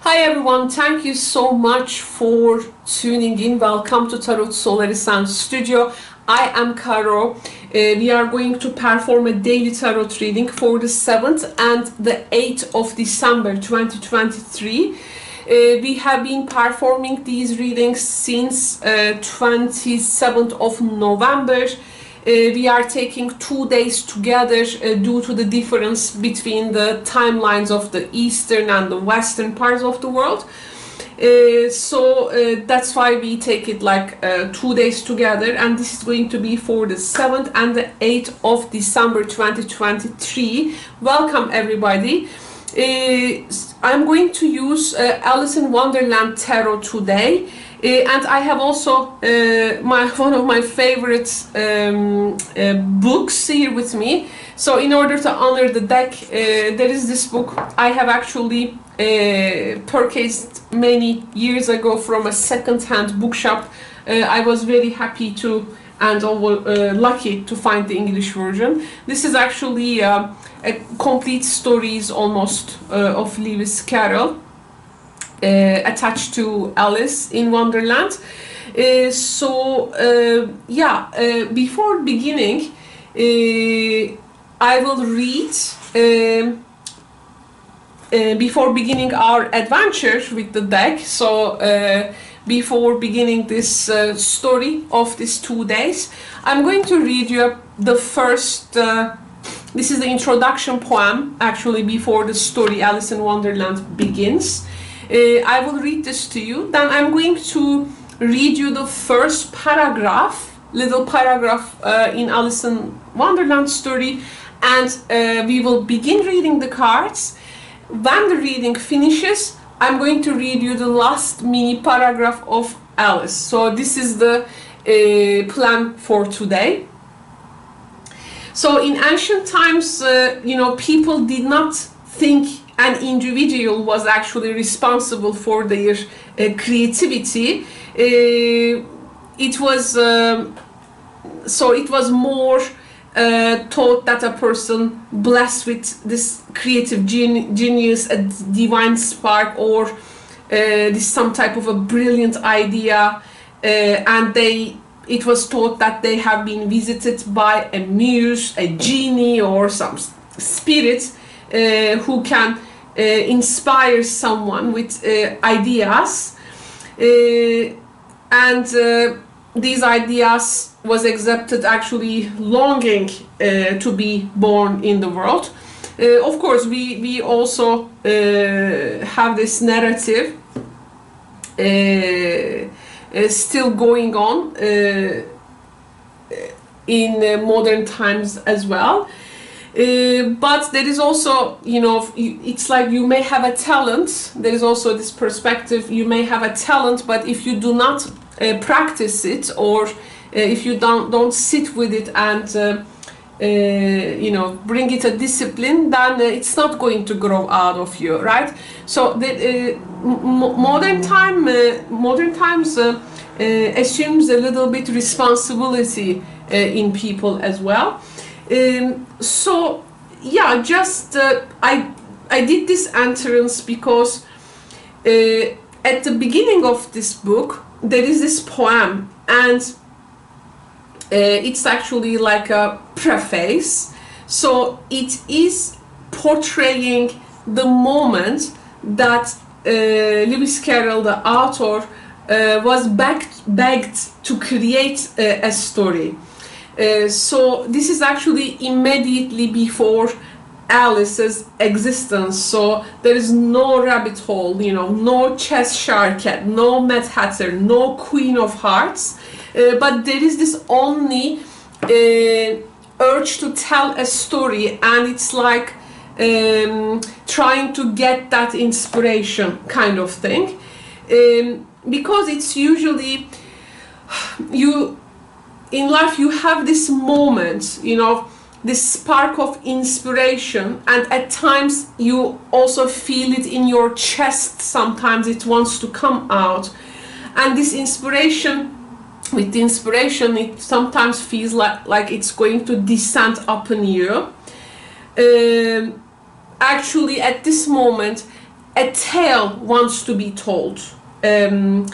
Hi everyone, thank you so much for tuning in. Welcome to Tarot Solaris Studio. I am Caro. We are going to perform a daily tarot reading for the 7th and the 8th of December 2023. We have been performing these readings since 27th of November. We are taking 2 days together due to the difference between the timelines of the eastern and the western parts of the world. So that's why we take it like 2 days together, and this is going to be for the 7th and the 8th of December 2023. Welcome everybody. I'm going to use Alice in Wonderland Tarot today. And I have also one of my favorite books here with me. So in order to honor the deck, there is this book I have actually purchased many years ago from a second-hand bookshop. I was very happy to and lucky to find the English version. This is actually a complete stories almost of Lewis Carroll. Attached to Alice in Wonderland. Before beginning, I will read before beginning our adventure with the deck. So before beginning this story of these 2 days, I'm going to read you the first this is the introduction poem actually before the story Alice in Wonderland begins. I will read this to you, then I'm going to read you the first paragraph, little paragraph in Alice in Wonderland story, and we will begin reading the cards. When the reading finishes, I'm going to read you the last mini paragraph of Alice. So this is the plan for today. So in ancient times, people did not think an individual was actually responsible for their creativity. It was more thought that a person blessed with this creative genius, a divine spark, or this some type of a brilliant idea, and it was thought that they have been visited by a muse, a genie, or some spirit who can inspire someone with ideas, and these ideas was accepted actually longing to be born in the world. Of course, we also have this narrative still going on in modern times as well. But there is also, it's like you may have a talent. There is also this perspective, you may have a talent, but if you do not practice it, or if you don't sit with it and bring it a discipline, then it's not going to grow out of you, right? So the modern times assumes a little bit responsibility in people as well. I did this entrance because at the beginning of this book there is this poem, and it's actually like a preface. So it is portraying the moment that Lewis Carroll, the author, was begged to create a story. So this is actually immediately before Alice's existence. So there is no rabbit hole, no Cheshire Cat, no Mad Hatter, no Queen of Hearts, but there is this only urge to tell a story, and it's like trying to get that inspiration kind of thing, because it's usually in life you have this moment, this spark of inspiration, and at times you also feel it in your chest. Sometimes it wants to come out, and this inspiration, it sometimes feels like it's going to descend upon you. Actually, at this moment, a tale wants to be told, a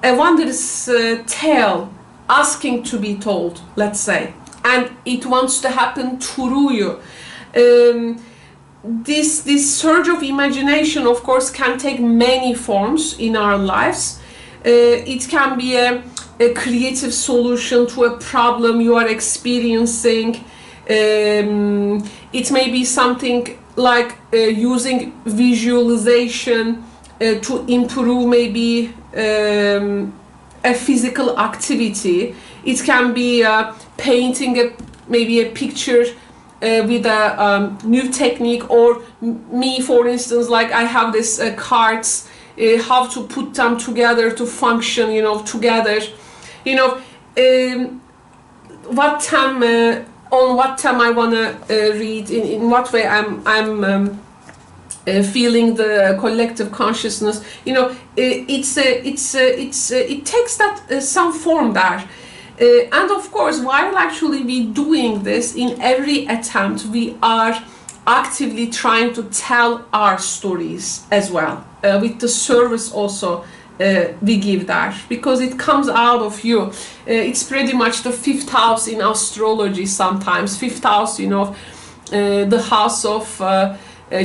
wondrous tale asking to be told, let's say, and it wants to happen through you. This surge of imagination, of course, can take many forms in our lives. It can be a creative solution to a problem you are experiencing. It may be something like using visualization to improve maybe a physical activity. It can be painting maybe a picture with a new technique, or me, for instance, like I have this cards, how to put them together to function, you know, together, you know, what time on what time I wanna read, in what way I'm feeling the collective consciousness, you know, it takes that some form there. And of course, while actually we doing this, in every attempt we are actively trying to tell our stories as well, with the service also we give that, because it comes out of you. It's pretty much the 5th house in astrology sometimes. 5th house, you know, the house of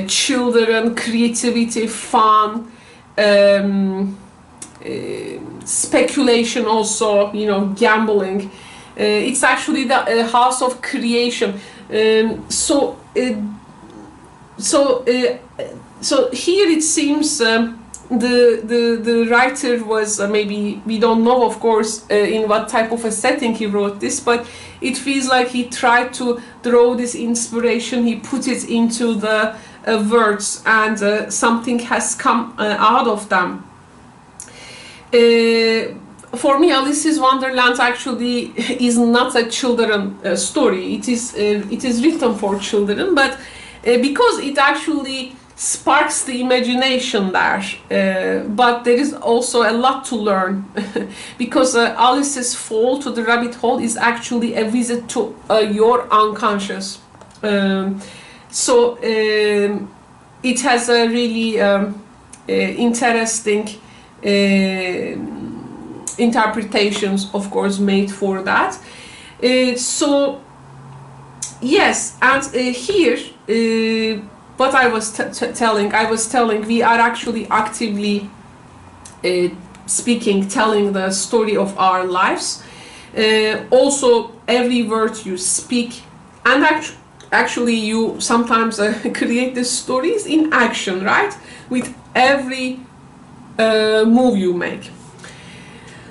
children, creativity, fun, speculation also, you know, gambling. It's actually the house of creation. So here it seems the writer was maybe, we don't know of course in what type of a setting he wrote this, but it feels like he tried to draw this inspiration, he put it into the words, and something has come out of them. For me, Alice's Wonderland actually is not a children story. It is written for children, but because it actually sparks the imagination there, but there is also a lot to learn, because Alice's fall to the rabbit hole is actually a visit to your unconscious. So it has a really interesting interpretations, of course, made for that. So yes, and here what I was telling, we are actually actively speaking, telling the story of our lives. Also, every word you speak, and actually you sometimes create the stories in action, right? With every move you make.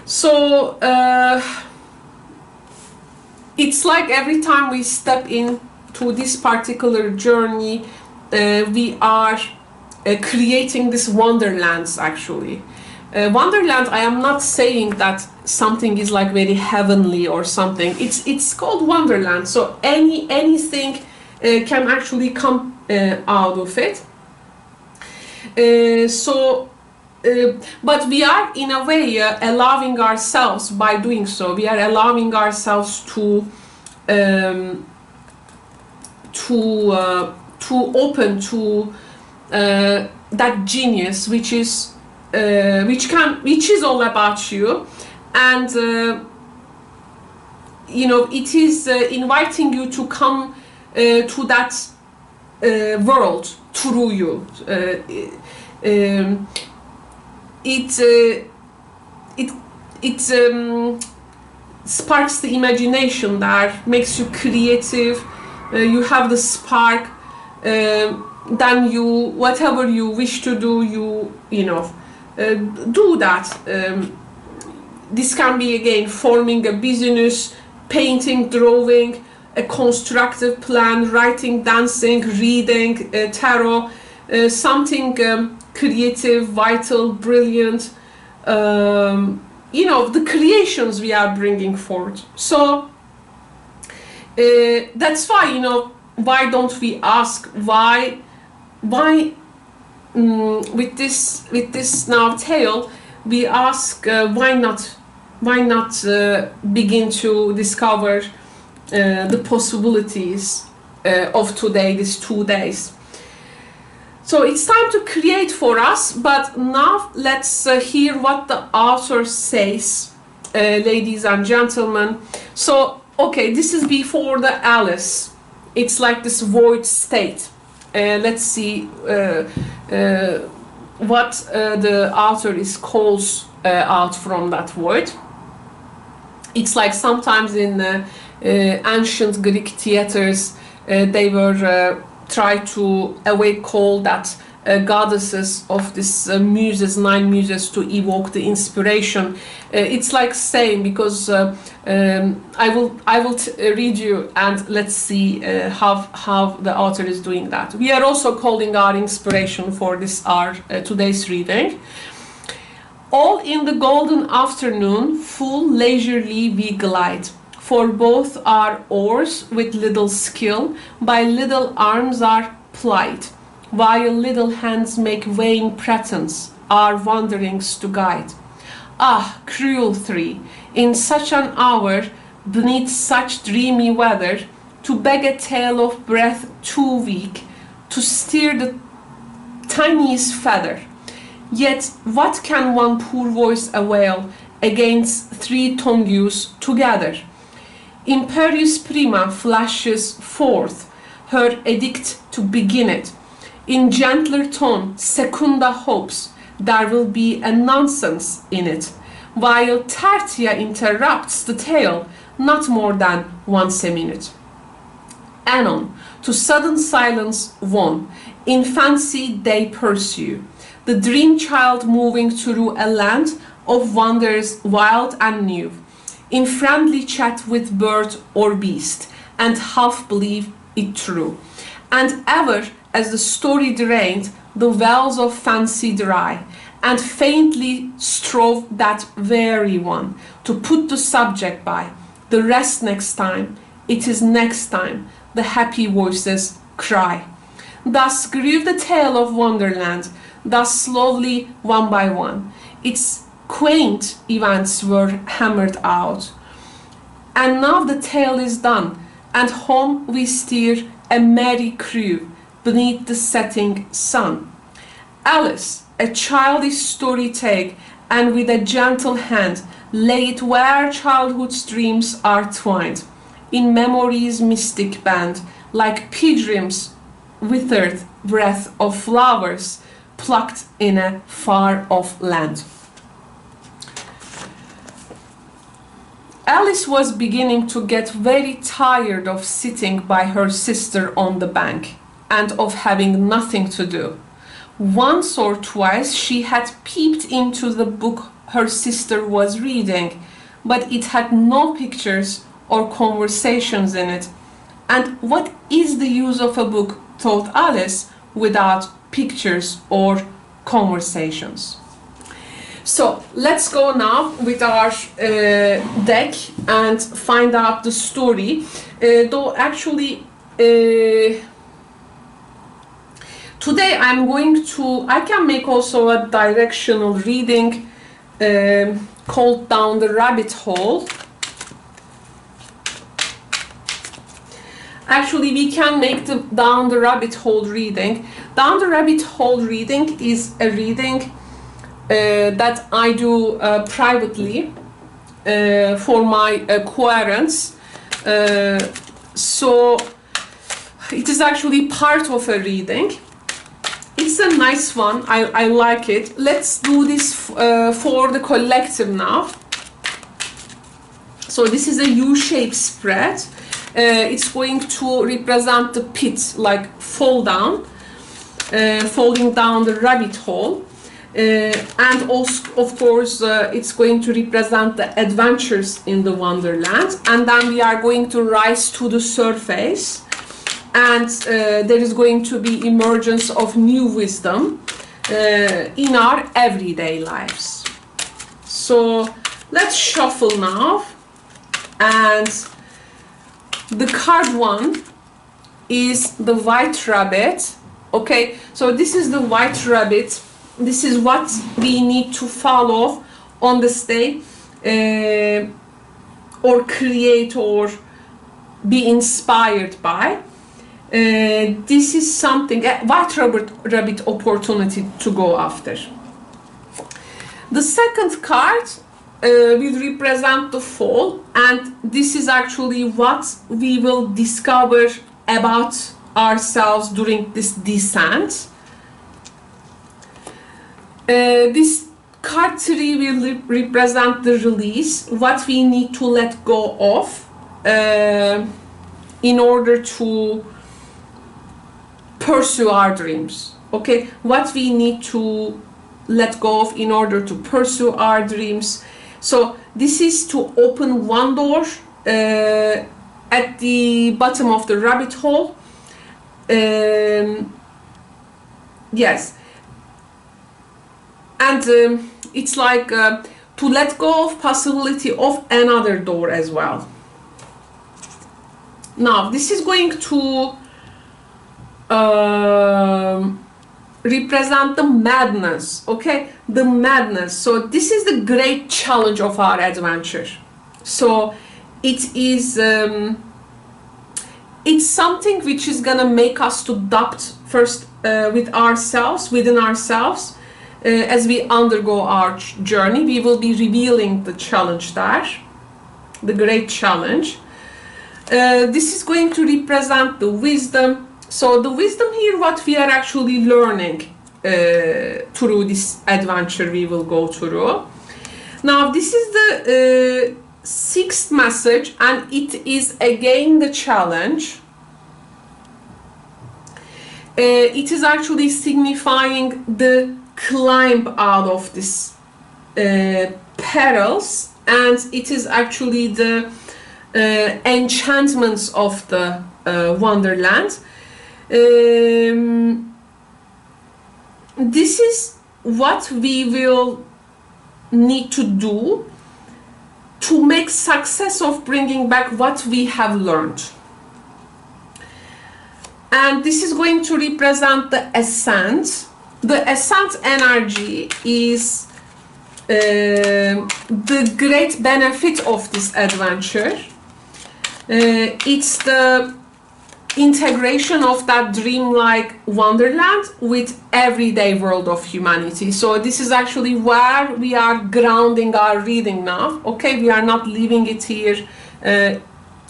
So it's like every time we step into this particular journey, we are creating this wonderlands actually. Wonderland, I am not saying that something is like very heavenly or something. It's called Wonderland, so anything can actually come out of it. But we are in a way allowing ourselves, by doing so, we are allowing ourselves to open to that genius which is all about you, and you know, it is inviting you to come to that world through you. It sparks the imagination that makes you creative. You have the spark, then you, whatever you wish to do, you know, do that. This can be again forming a business, painting, drawing, a constructive plan, writing, dancing, reading, tarot, something creative, vital, brilliant, you know, the creations we are bringing forth. So that's why, you know, why don't we ask why with this now tale, we ask why not begin to discover the possibilities of today, these 2 days. So it's time to create for us, but now let's hear what the author says, ladies and gentlemen. So, okay, this is before the Alice. It's like this void state. Let's see what the author calls out from that void. It's like sometimes in ancient Greek theaters, they were try to call that goddesses of this muses, 9 muses, to evoke the inspiration. It's like same, because I will read you and let's see how the author is doing that. We are also calling our inspiration for this our today's reading. All in the golden afternoon, full leisurely we glide. For both our oars with little skill, by little arms are plied, while little hands make vain pretense our wanderings to guide. Ah, cruel three, in such an hour, beneath such dreamy weather, to beg a tale of breath too weak, to steer the tiniest feather. Yet what can one poor voice avail against 3 tongues together? Imperious Prima flashes forth her edict to begin it. In gentler tone, Secunda hopes there will be a nonsense in it, while Tertia interrupts the tale not more than once a minute. Anon, to sudden silence won, in fancy they pursue, the dream child moving through a land of wonders wild and new, in friendly chat with bird or beast, and half believe it true. And ever as the story drained, the wells of fancy dry, and faintly strove that very one to put the subject by. The rest next time, it is next time, the happy voices cry. Thus grew the tale of Wonderland, thus slowly, one by one, its quaint events were hammered out. And now the tale is done, and home we steer a merry crew beneath the setting sun. Alice, a childish story take, and with a gentle hand lay it where childhood's dreams are twined, in memory's mystic band, like pilgrims withered breath of flowers plucked in a far-off land. Alice was beginning to get very tired of sitting by her sister on the bank and of having nothing to do. Once or twice she had peeped into the book her sister was reading, but it had no pictures or conversations in it. And what is the use of a book, thought Alice, without pictures or conversations? So let's go now with our deck and find out the story. Though actually today I can make also a directional reading called Down the Rabbit Hole. Actually, we can make the Down the Rabbit Hole reading. Down the Rabbit Hole reading is a reading that I do privately for my querents. So it is actually part of a reading. It's a nice one. I like it. Let's do this for the collective now. So this is a U-shaped spread. It's going to represent the pit, like falling down the rabbit hole. And also, of course, it's going to represent the adventures in the Wonderland. And then we are going to rise to the surface. And there is going to be emergence of new wisdom in our everyday lives. So let's shuffle now. And the card 1 is the white rabbit. Okay, so this is the white rabbit. This is what we need to follow on this day, or create or be inspired by. This is something, a white rabbit opportunity to go after. The second card will represent the fall, and this is actually what we will discover about ourselves during this descent. This card 3 will represent the release, what we need to let go of in order to pursue our dreams. Okay, what we need to let go of in order to pursue our dreams. So this is to open one door at the bottom of the rabbit hole. Yes, and it's like to let go of possibility of another door as well. Now this is going to represent the madness, okay, the madness. So this is the great challenge of our adventure. So it is it's something which is gonna make us to doubt first with ourselves, within ourselves. As we undergo our journey, we will be revealing the challenge there, the great challenge. This is going to represent the wisdom. So the wisdom here, what we are actually learning through this adventure we will go through. Now this is the sixth message, and it is again the challenge. It is actually signifying the climb out of this perils, and it is actually the enchantments of the Wonderland. This is what we will need to do to make success of bringing back what we have learned. And this is going to represent the ascent. The ascent energy is the great benefit of this adventure. It's the integration of that dreamlike Wonderland with everyday world of humanity. So this is actually where we are grounding our reading now. Okay, we are not leaving it here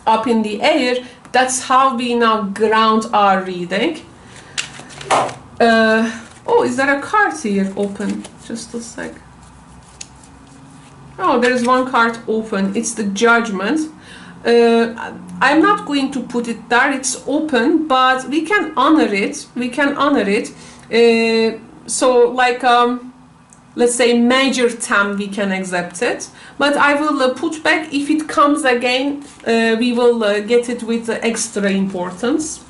up in the air. That's how we now ground our reading. Oh, is there a card here open? Just a sec. Oh, there is one card open. It's the Judgment. I'm not going to put it there. It's open, but we can honor it. We can honor it. So, like, let's say major theme, we can accept it. But I will put back. If it comes again, we will get it with extra importance.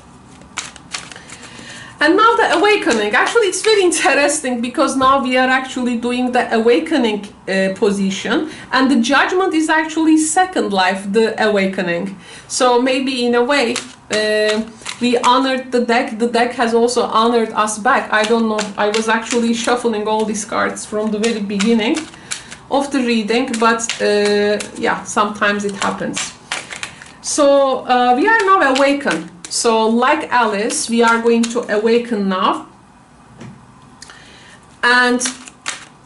And now the awakening. Actually, it's very interesting because now we are actually doing the awakening position, and the Judgment is actually second life, the awakening. So maybe in a way we honored the deck. The deck has also honored us back. I don't know. I was actually shuffling all these cards from the very beginning of the reading, but yeah, sometimes it happens. So we are now awakened. So like Alice, we are going to awaken now. And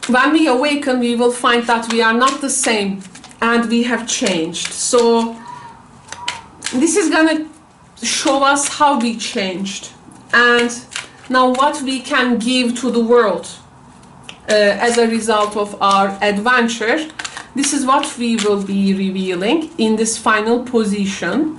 when we awaken, we will find that we are not the same and we have changed. So this is gonna show us how we changed and now what we can give to the world as a result of our adventure. This is what we will be revealing in this final position.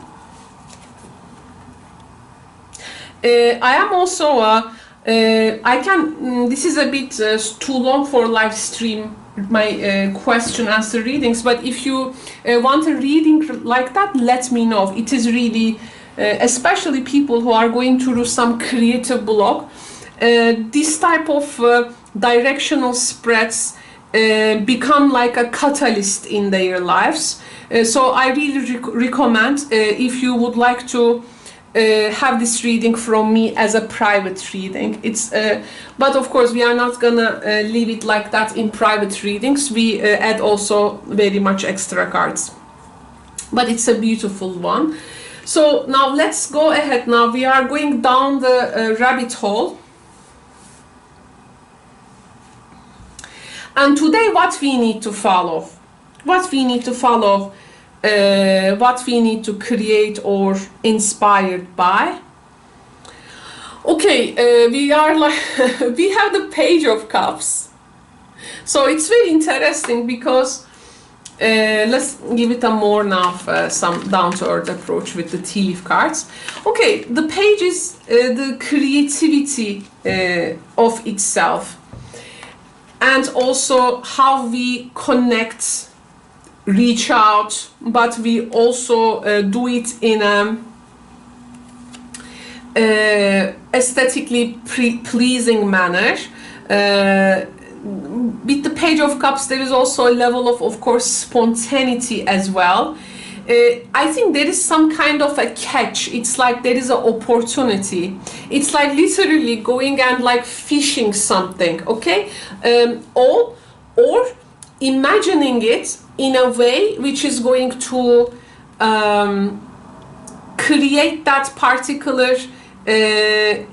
I am also this is a bit too long for live stream, my question answer readings, but if you want a reading like that, let me know. It is really especially people who are going through some creative block, this type of directional spreads become like a catalyst in their lives. So I really recommend if you would like to have this reading from me as a private reading. It's but of course we are not gonna leave it like that in private readings. We add also very much extra cards, but it's a beautiful one. So now let's go ahead. Now we are going down the rabbit hole. And today what we need to follow, what we need to follow, what we need to create or inspired by. Okay, we are like, we have the Page of Cups. So it's very interesting because let's give it a more now some down-to-earth approach with the thief cards. Okay, the page is the creativity of itself, and also how we connect, reach out, but we also do it in a aesthetically pleasing manner. With the Page of Cups, there is also a level of course, spontaneity as well. I think there is some kind of a catch. It's like there is an opportunity. It's like literally going and like fishing something, okay? Or imagining it in a way which is going to create that particular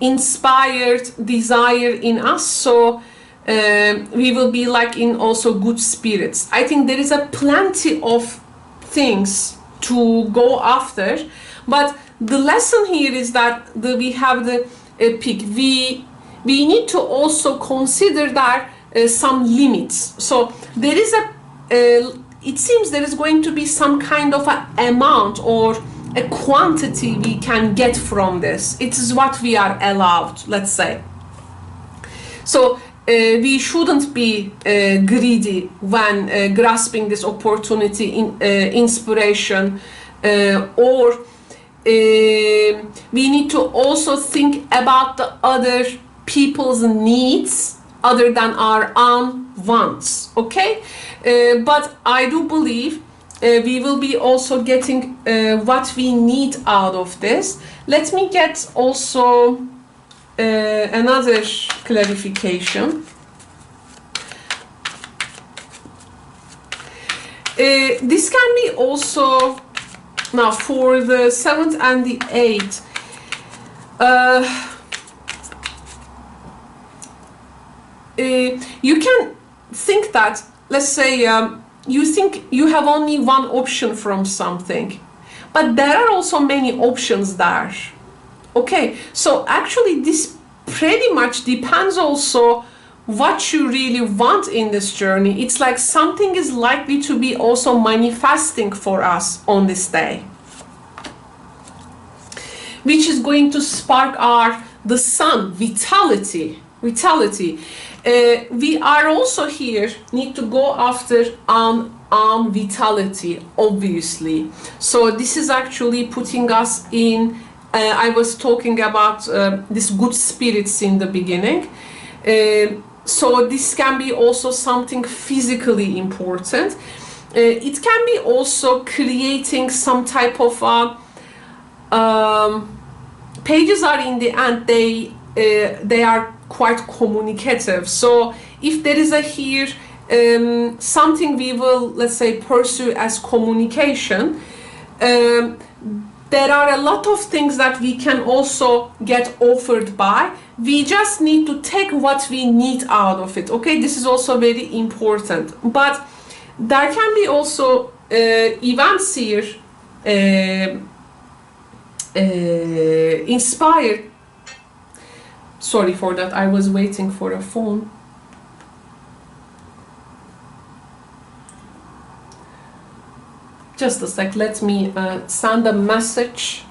inspired desire in us. So we will be like in also good spirits. I think there is a plenty of things to go after, but the lesson here is that we have the peak. We need to also consider that some limits. So there is it seems there is going to be some kind of an amount or a quantity we can get from this. It is what we are allowed, let's say. So we shouldn't be greedy when grasping this opportunity, inspiration, or we need to also think about the other people's needs other than our own wants, okay? But I do believe we will be also getting what we need out of this. Let me get also another clarification. This can be also now for the 7th and the 8th. You can think that, let's say, you think you have only one option from something, but there are also many options there. Okay, so actually this pretty much depends also what you really want in this journey. It's like something is likely to be also manifesting for us on this day, which is going to spark the sun, vitality. We are also here need to go after vitality, obviously. So this is actually putting us in, I was talking about this good spirits in the beginning. So this can be also something physically important. It can be also creating some type of pages are in the end, they are quite communicative. So if there is a here something we will, let's say, pursue as communication, there are a lot of things that we can also get offered by. We just need to take what we need out of it, okay? This is also very important. But there can be also events here inspired. Sorry for that, I was waiting for a phone. Just a sec, let me send a message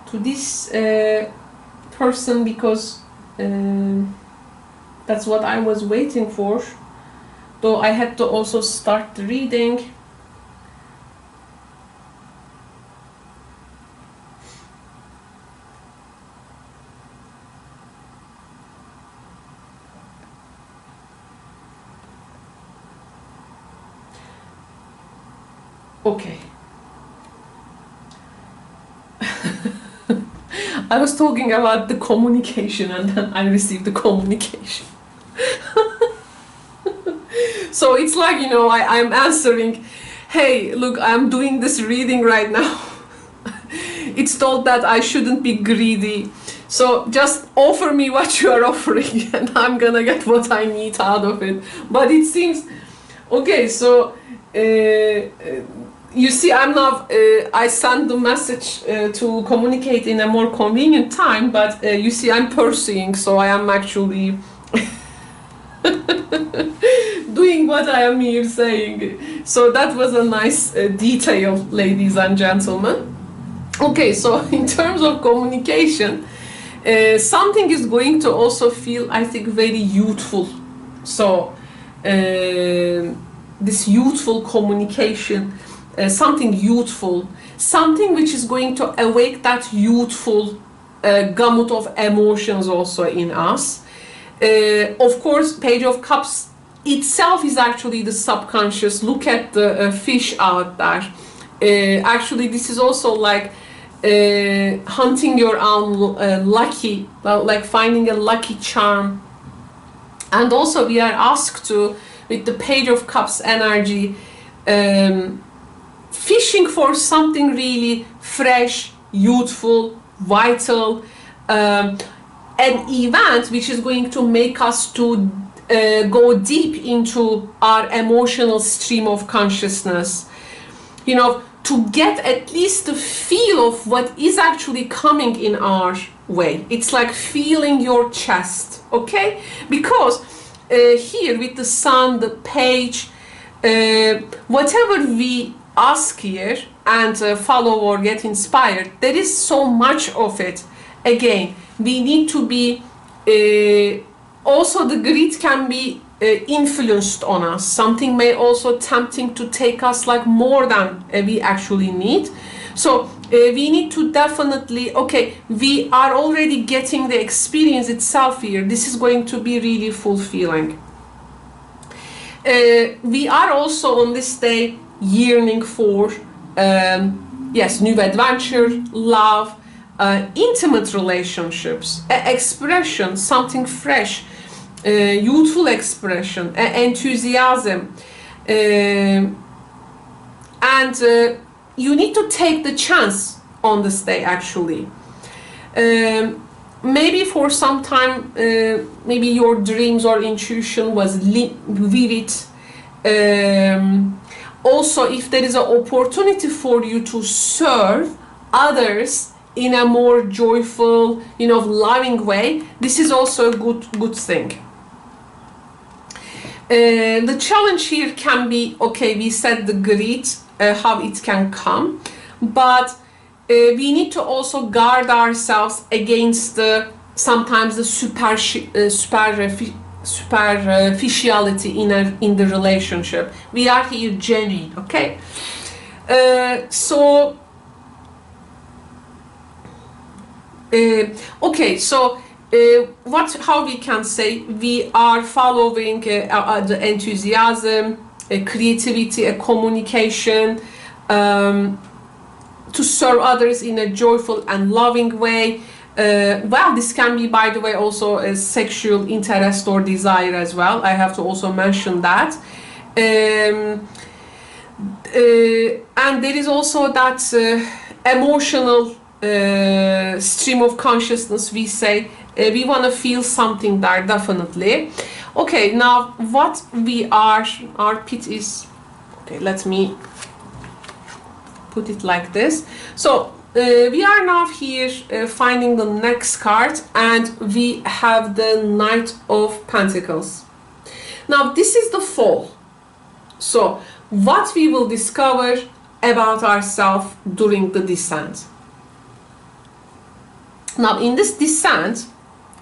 to this person, because that's what I was waiting for, though I had to also start the reading. Okay. I was talking about the communication and then I received the communication. So it's like, you know, I'm answering, hey, look, I'm doing this reading right now. it's told that I shouldn't be greedy. So just offer me what you are offering and I'm gonna get what I need out of it. But it seems, okay, so you see, I'm now, I send the message to communicate in a more convenient time, but you see, I'm pursuing, so I am actually doing what I am here saying. So that was a nice detail, ladies and gentlemen. Okay, so in terms of communication, something is going to also feel, I think, very youthful. So this youthful communication, something youthful, something which is going to awake that youthful gamut of emotions also in us. Of course, Page of Cups itself is actually the subconscious. Look at the fish out there. Actually, this is also like hunting your own lucky, like finding a lucky charm. And also we are asked to, with the Page of Cups energy, fishing for something really fresh, youthful, vital, an event which is going to make us to go deep into our emotional stream of consciousness, you know, to get at least the feel of what is actually coming in our way. It's like feeling your chest, okay? Because here with the sun, the page, whatever we ask here and follow or get inspired, there is so much of it. Again, we need to be, also the grid can be influenced on us. Something may also tempting to take us like more than we actually need. So we need to definitely, okay, we are already getting the experience itself here. This is going to be really fulfilling. We are also on this day yearning for, yes, new adventure, love, intimate relationships, expression, something fresh, youthful expression, enthusiasm, and you need to take the chance on this day actually. Maybe for some time, maybe your dreams or intuition was vivid. Also, if there is an opportunity for you to serve others in a more joyful, you know, loving way, this is also a good thing. The challenge here can be, okay, we set the grid, how it can come, but we need to also guard ourselves against the sometimes the superficiality in the relationship. We are here genuine, okay? Okay, so how we can say we are following the enthusiasm, creativity, communication, to serve others in a joyful and loving way. Well, this can be, by the way, also a sexual interest or desire as well. I have to also mention that. And there is also that emotional stream of consciousness. We say we want to feel something there, definitely. Okay, now what we are, our pit is, okay, let me put it like this. So we are now here finding the next card, and we have the Knight of Pentacles. Now this is the fall. So what we will discover about ourselves during the descent. Now in this descent,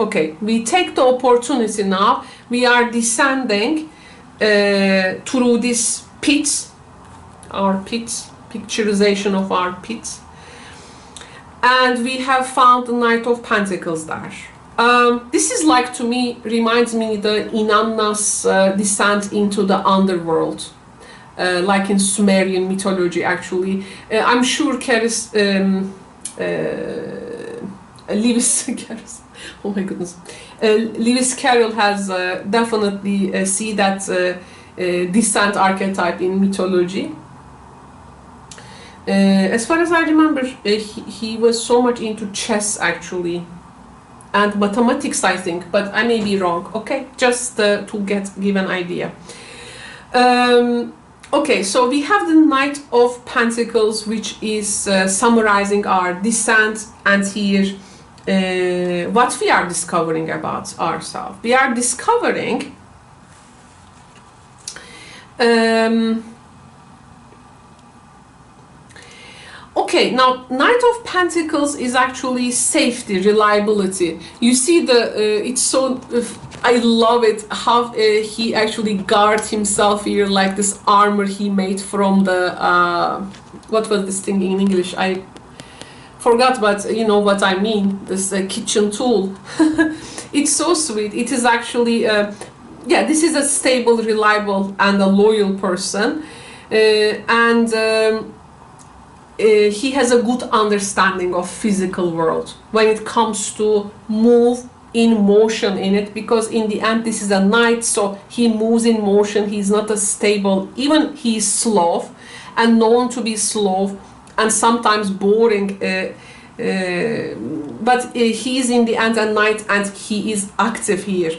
okay, we take the opportunity now, we are descending through this pit, our pit, picturization of our pit, and we have found the Knight of Pentacles there. This is like, to me, reminds me the Inanna's descent into the underworld, like in Sumerian mythology actually. I'm sure Lewis Carroll, oh my goodness, Lewis Carroll has definitely see that descent archetype in mythology. As far as I remember, he was so much into chess actually, and mathematics, I think, but I may be wrong. Okay, just to give an idea. Okay, so we have the Knight of Pentacles, which is summarizing our descent, and here what we are discovering about ourselves. We are discovering okay, now Knight of Pentacles is actually safety, reliability. You see it's so, I love it how he actually guards himself here, like this armor he made from the, what was this thing in English? I forgot, but you know what I mean, this kitchen tool. It's so sweet. It is actually, yeah, this is a stable, reliable, and a loyal person. He has a good understanding of physical world when it comes to move in motion in it, because in the end this is a knight, so he moves in motion. He's not a stable, even he's slow and known to be slow and sometimes boring, but he's in the end a knight and he is active here.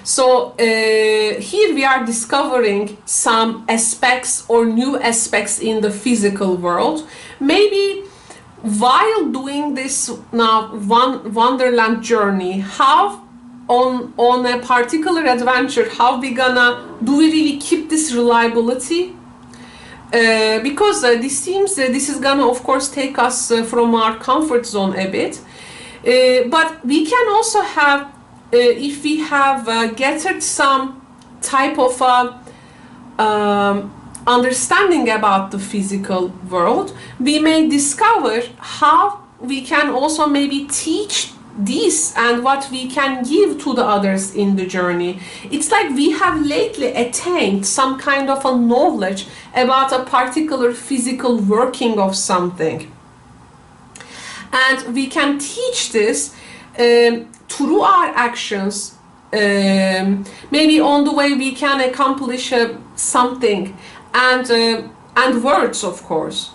So here we are discovering some aspects or new aspects in the physical world. Maybe while doing this now Wonderland journey, how on a particular adventure, how we gonna, do we really keep this reliability? Because this seems this is gonna of course take us from our comfort zone a bit, but we can also have, if we have gathered some type of understanding about the physical world, we may discover how we can also maybe teach this and what we can give to the others in the journey. It's like we have lately attained some kind of a knowledge about a particular physical working of something, and we can teach this through our actions. Maybe on the way we can accomplish something, and words, of course.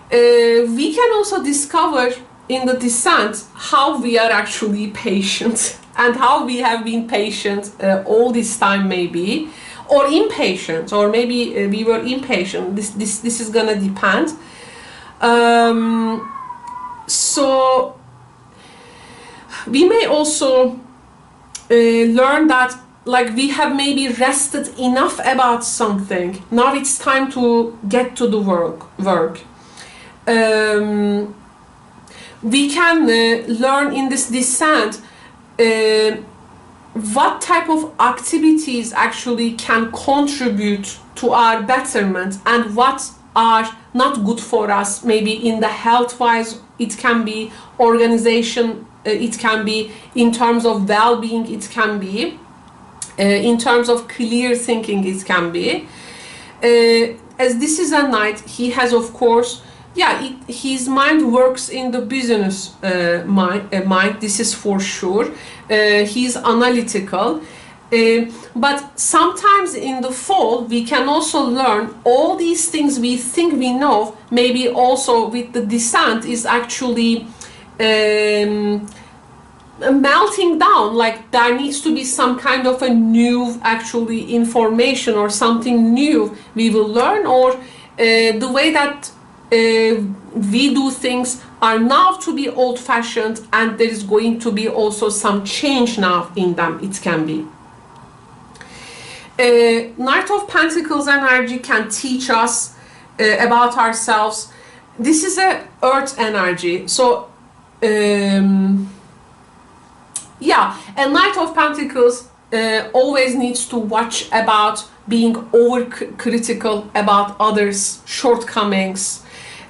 We can also discover in the descent how we are actually patient, and how we have been patient all this time maybe, or impatient, or maybe we were impatient. This is gonna depend. So we may also learn that, like, we have maybe rested enough about something. Now it's time to get to the work. We can learn in this descent what type of activities actually can contribute to our betterment, and what are not good for us, maybe in the health-wise. It can be organization, it can be in terms of well-being, it can be in terms of clear thinking, it can be. As this is a knight, he has, of course, yeah, his mind works in the business mind, this is for sure. He's analytical, but sometimes in the fall we can also learn all these things we think we know, maybe also with the descent is actually melting down, like there needs to be some kind of a new actually information or something new we will learn, or the way that we do things are now to be old-fashioned, and there is going to be also some change now in them. It can be. Knight of Pentacles energy can teach us about ourselves. This is a earth energy, so yeah, a Knight of Pentacles always needs to watch about being overcritical about others' shortcomings.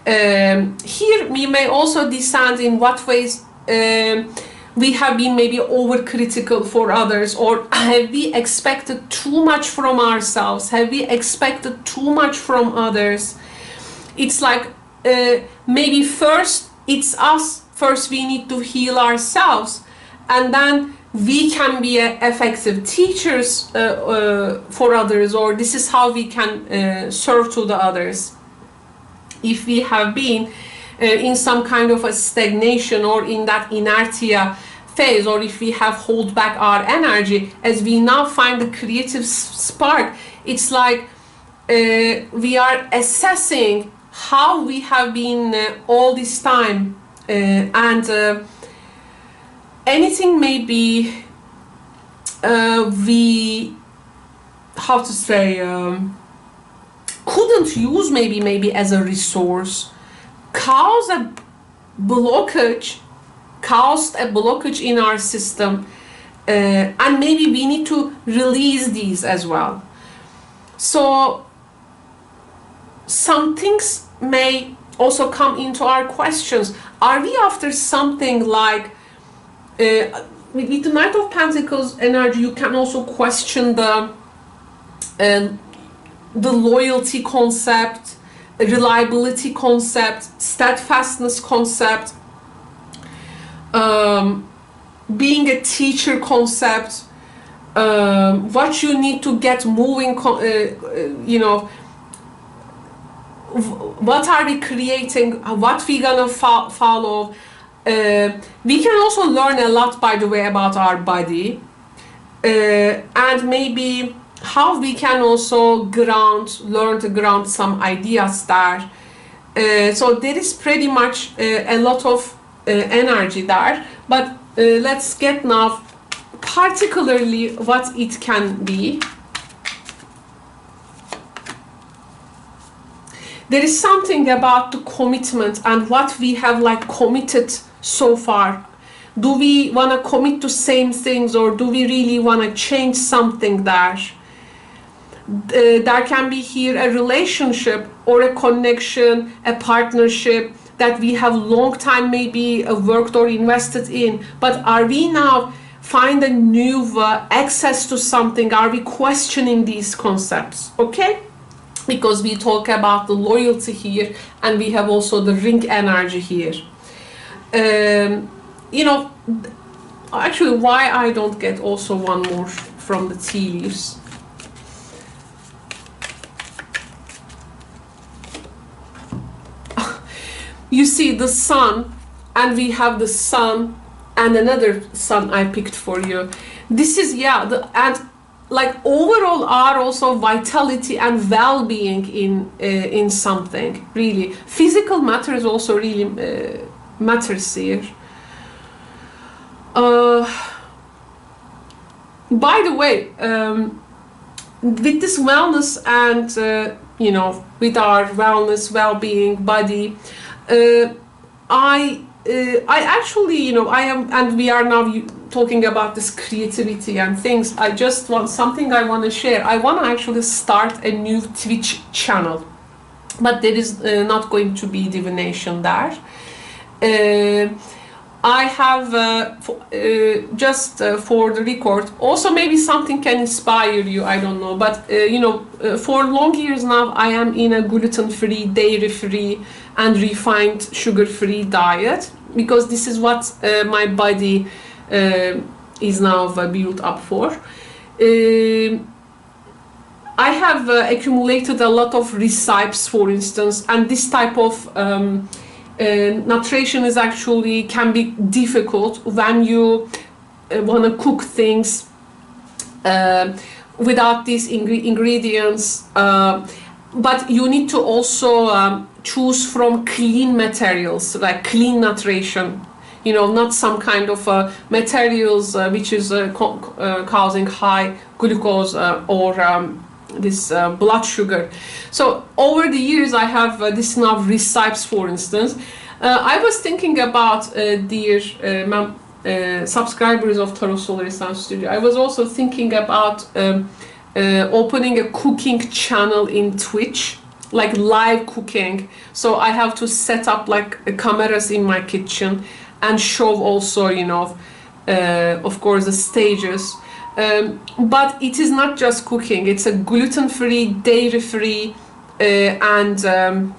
Here we may also descend in what ways we have been maybe overcritical for others, or have we expected too much from ourselves? Have we expected too much from others? It's like maybe first it's us, first we need to heal ourselves, and then we can be effective teachers for others, or this is how we can serve to the others. if we have been in some kind of a stagnation or in that inertia phase, or if we have hold back our energy, as we now find the creative spark, it's like we are assessing how we have been all this time, and anything maybe we, how to say, couldn't use maybe as a resource, caused a blockage in our system, and maybe we need to release these as well. So some things may also come into our questions. Are we after something like with the Knight of Pentacles energy? You can also question the loyalty concept, reliability concept, steadfastness concept, being a teacher concept, what you need to get moving, you know, what are we creating, what we gonna follow. We can also learn a lot, by the way, about our body, and maybe how we can also learn to ground some ideas there. So there is pretty much a lot of energy there, but let's get now particularly what it can be. There is something about the commitment and what we have like committed so far. Do we want to commit to same things, or do we really want to change something there? There can be here a relationship or a connection, a partnership that we have long time maybe worked or invested in, but are we now find a new access to something? Are we questioning these concepts? Okay, because we talk about the loyalty here, and we have also the ring energy here. You know, actually, why I don't get also one more from the tea leaves? You see the sun, and we have the sun and another sun I picked for you. This is, yeah, and like overall are also vitality and well-being in something, really. Physical matters also really matters here. By the way, with this wellness and you know, with our wellness, well-being, body, I actually, you know, I am, and we are now talking about this creativity and things. I just want something I want to share. I want to actually start a new Twitch channel, but there is not going to be divination there. I have just for the record, also maybe something can inspire you, I don't know, but you know, for long years now I am in a gluten-free, dairy-free and refined sugar-free diet, because this is what my body is now built up for. I have accumulated a lot of recipes, for instance, and this type of nutrition is actually can be difficult when you want to cook things without these ingredients, but you need to also choose from clean materials, like clean nutrition, you know, not some kind of materials which is causing high glucose or this blood sugar. So over the years I have this now recipes, for instance. I was thinking about dear subscribers of Tarot Solar Sun Studio, I was also thinking about opening a cooking channel in Twitch, like live cooking. So I have to set up like cameras in my kitchen and show also, you know, of course the stages. But it is not just cooking, it's a gluten-free, dairy-free and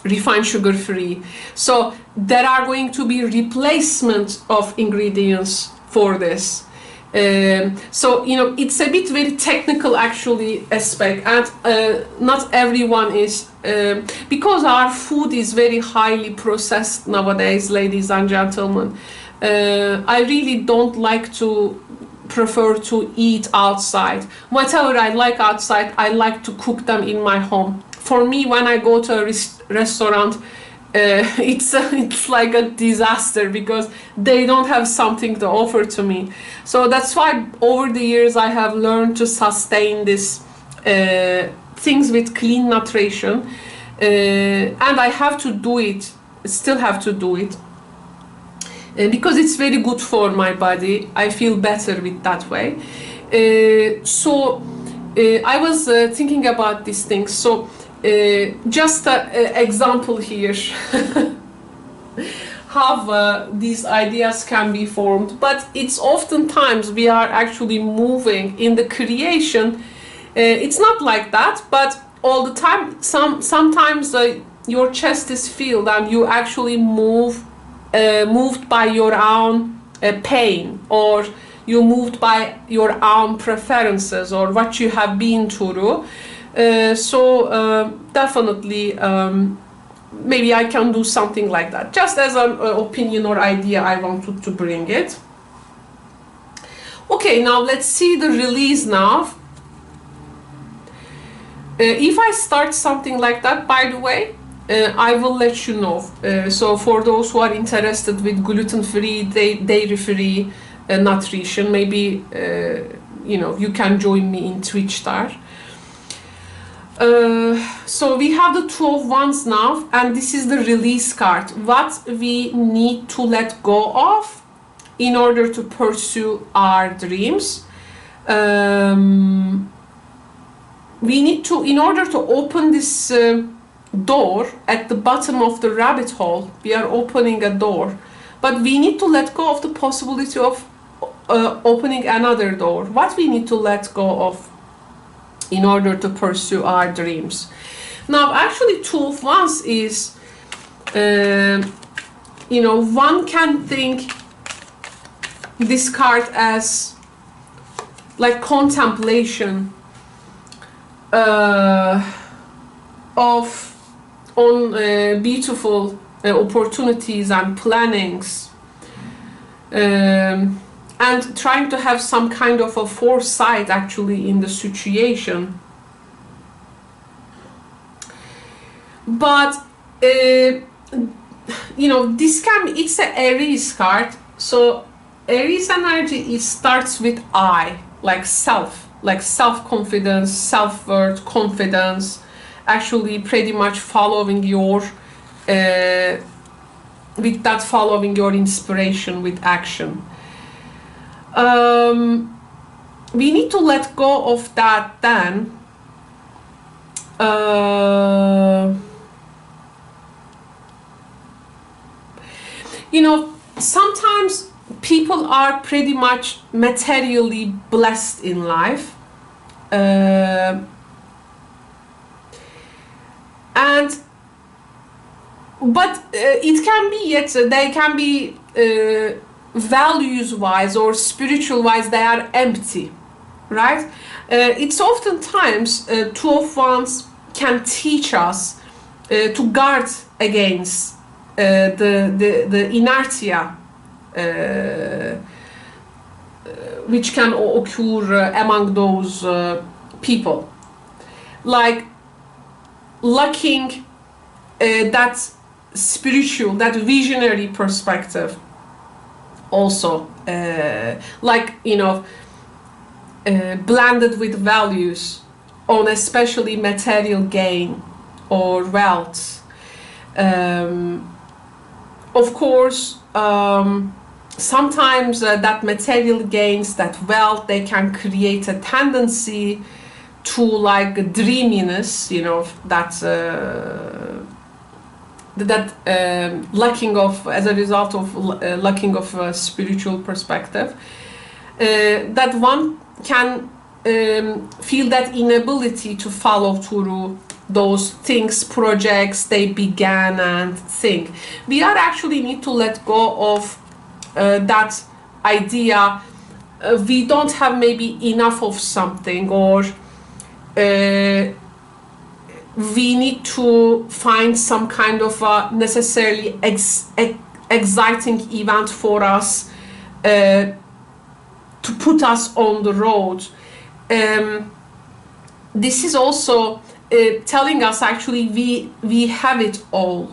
refined sugar-free. So there are going to be replacement of ingredients for this. So it's a bit very technical actually aspect, and not everyone is because our food is very highly processed nowadays, ladies and gentlemen. I really don't like to prefer to eat outside. Whatever I like outside, I like to cook them in my home. For me, when I go to a restaurant, it's like a disaster because they don't have something to offer to me. So that's why over the years I have learned to sustain this things with clean nutrition, and I have to do it, still have to do it, because it's very good for my body. I feel better with that way. So I was thinking about these things. So just an example here how these ideas can be formed, but it's oftentimes we are actually moving in the creation. It's not like that, but all the time sometimes your chest is filled and you actually moved by your own pain, or you moved by your own preferences or what you have been through. So definitely maybe I can do something like that, just as an opinion or idea I wanted to bring it. Okay, now let's see the release now. If I start something like that, by the way, I will let you know. So for those who are interested with gluten-free, dairy-free nutrition, maybe you can join me in Twitch there. So we have the 12 ones now, and this is the release card. What we need to let go of in order to pursue our dreams. We need to, in order to open this door at the bottom of the rabbit hole, we are opening a door, but we need to let go of the possibility of opening another door. What we need to let go of in order to pursue our dreams. Now, actually, 12 ones is, one can think this card as like contemplation on beautiful opportunities and plannings, and trying to have some kind of a foresight actually in the situation. But this can be, it's an Aries card. So Aries energy, it starts with I, like self-confidence, self-worth, confidence, actually pretty much following your with that, following your inspiration with action. We need to let go of that then. Sometimes people are pretty much materially blessed in life, but it can be, yet they can be values wise or spiritual wise, they are empty, right? It's oftentimes 12 ones can teach us to guard against the inertia which can occur among those people, like lacking that spiritual, that visionary perspective. Also, blended with values on especially material gain or wealth. Of course, sometimes that material gains, that wealth, they can create a tendency to like dreaminess, that lacking of, as a result of lacking of a spiritual perspective, that one can feel that inability to follow through those things, projects they began and think. We are actually need to let go of that idea we don't have maybe enough of something, or we need to find some kind of necessarily exciting event for us to put us on the road. This is also telling us actually we have it all.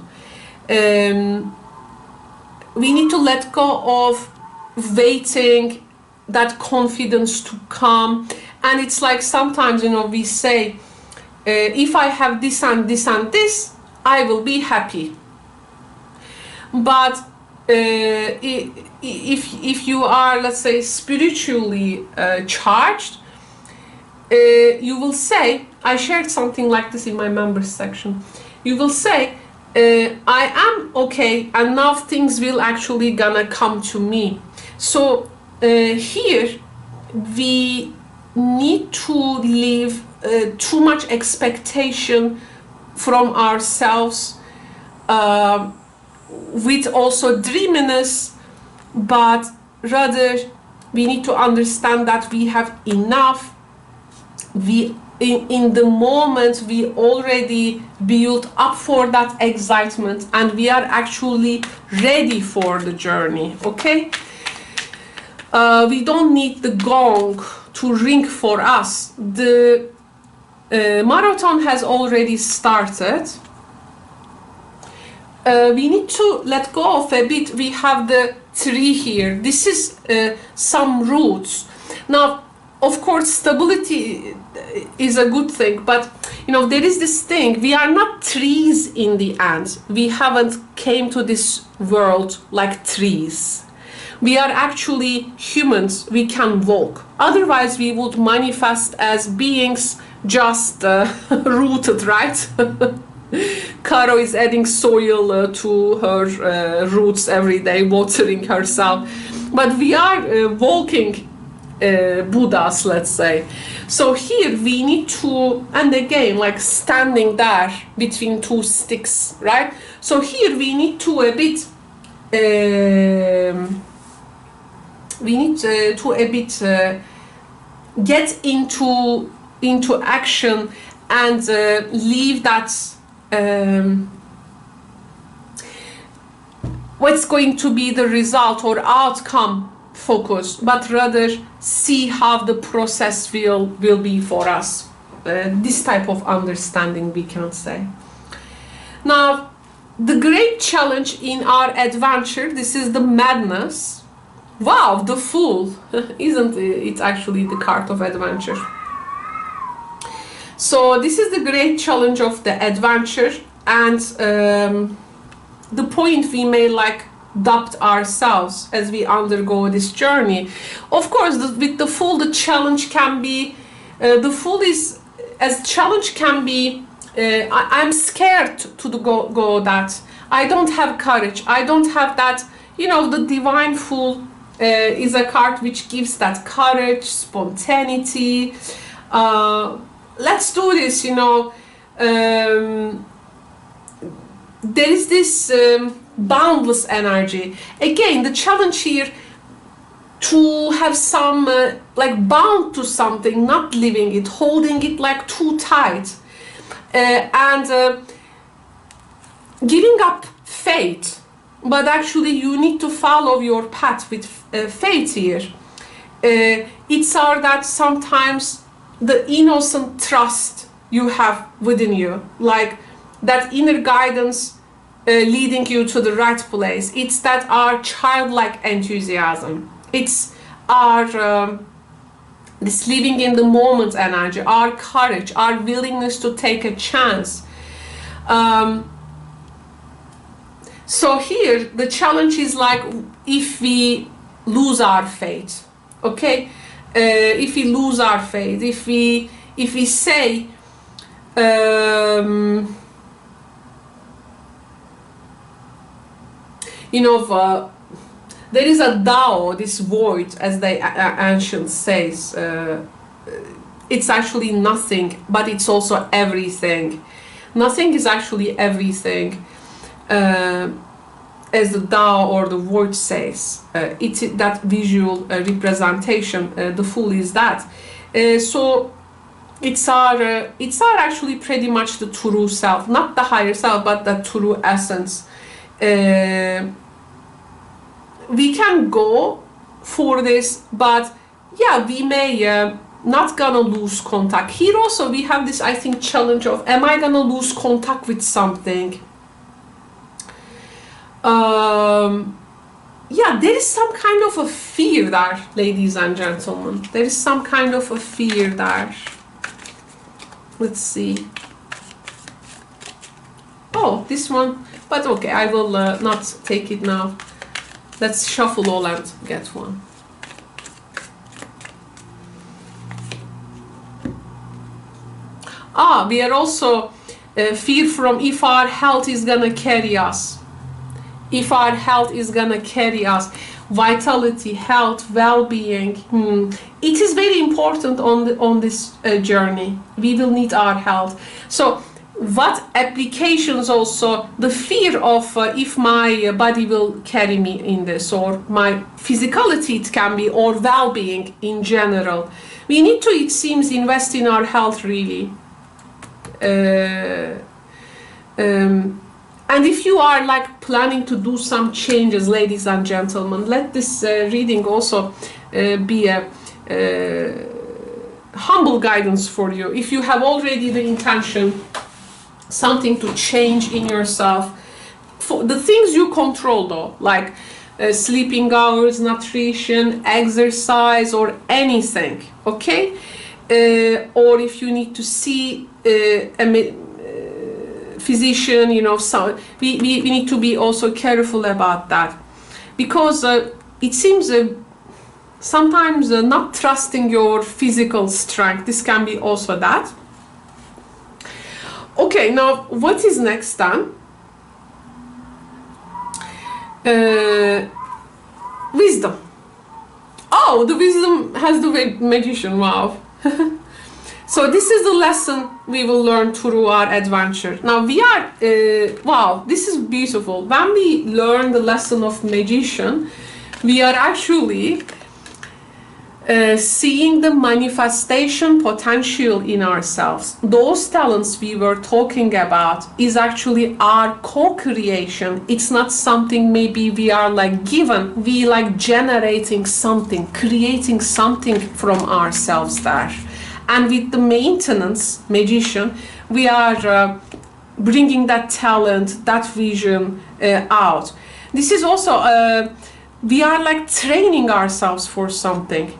We need to let go of waiting that confidence to come. And it's like sometimes, you know, we say, if I have this and this and this, I will be happy. But if you are, let's say, spiritually charged, you will say, I shared something like this in my members section, you will say, I am okay, and now things will actually gonna come to me. So here we need to leave too much expectation from ourselves, with also dreaminess, but rather we need to understand that we have enough. In the moment we already built up for that excitement, and we are actually ready for the journey. Okay, we don't need the gong to ring for us. The marathon has already started. We need to let go of a bit. We have the tree here. This is some roots. Now, of course, stability is a good thing, but you know, there is this thing, we are not trees in the end. We haven't came to this world like trees. We are actually humans. We can walk. Otherwise, we would manifest as beings just rooted, right? Caro is adding soil to her roots every day, watering herself. But we are walking Buddhas, let's say. So here we need to, and again, like standing there between two sticks, right? So here we need to a bit, get into action and leave that what's going to be the result or outcome focus, but rather see how the process will be for us. This type of understanding, we can say. Now, the great challenge in our adventure, this is the madness. Wow, the Fool. Isn't it actually the card of adventure? So this is the great challenge of the adventure, and the point we may like doubt ourselves as we undergo this journey. Of course, with the Fool, the challenge can be, the Fool is, as challenge can be, I'm scared to go that. I don't have courage. I don't have that, you know, the Divine Fool is a card which gives that courage, spontaneity. Let's do this, you know. There is this boundless energy. Again, the challenge here to have some like bound to something, not living it, holding it like too tight, and giving up fate. But actually you need to follow your path with fate here. It's our that sometimes the innocent trust you have within you, like that inner guidance leading you to the right place. It's that our childlike enthusiasm. It's our this living in the moment energy, our courage, our willingness to take a chance. So here the challenge is like if we lose our faith, okay? If we lose our faith, if we say you know, there is a Tao, this void, as the ancient says. It's actually nothing, but it's also everything. Nothing is actually everything. as the Tao or the word says. It's that visual representation. The Fool is that. So it's our actually pretty much the true self, not the higher self, but the true essence. We can go for this, but yeah, we may not gonna lose contact. Here also we have this, I think, challenge of, am I gonna lose contact with something? Yeah, there is some kind of a fear there, ladies and gentlemen. There is some kind of a fear there. Let's see. Oh, this one, but okay, I will not take it now. Let's shuffle all and get one. We are also fear from if our health is gonna carry us. If our health is gonna carry us. Vitality, health, well-being. It is very important on this journey. We will need our health. So what applications also, the fear of if my body will carry me in this, or my physicality it can be, or well-being in general. We need to, it seems, invest in our health really. And if you are like planning to do some changes, ladies and gentlemen, let this reading also be a humble guidance for you. If you have already the intention, something to change in yourself, for the things you control though, like sleeping hours, nutrition, exercise, or anything, okay? Or if you need to see a physician, you know, so we need to be also careful about that, because it seems sometimes not trusting your physical strength, this can be also that. Okay, now what is next then? Wisdom. Oh, the wisdom has the magician, wow. So this is the lesson we will learn through our adventure. Now we are, wow, this is beautiful. When we learn the lesson of magician, we are actually seeing the manifestation potential in ourselves. Those talents we were talking about is actually our co-creation. It's not something maybe we are like given, we like generating something, creating something from ourselves there. And with the maintenance magician, we are bringing that talent, that vision out. This is also, we are like training ourselves for something.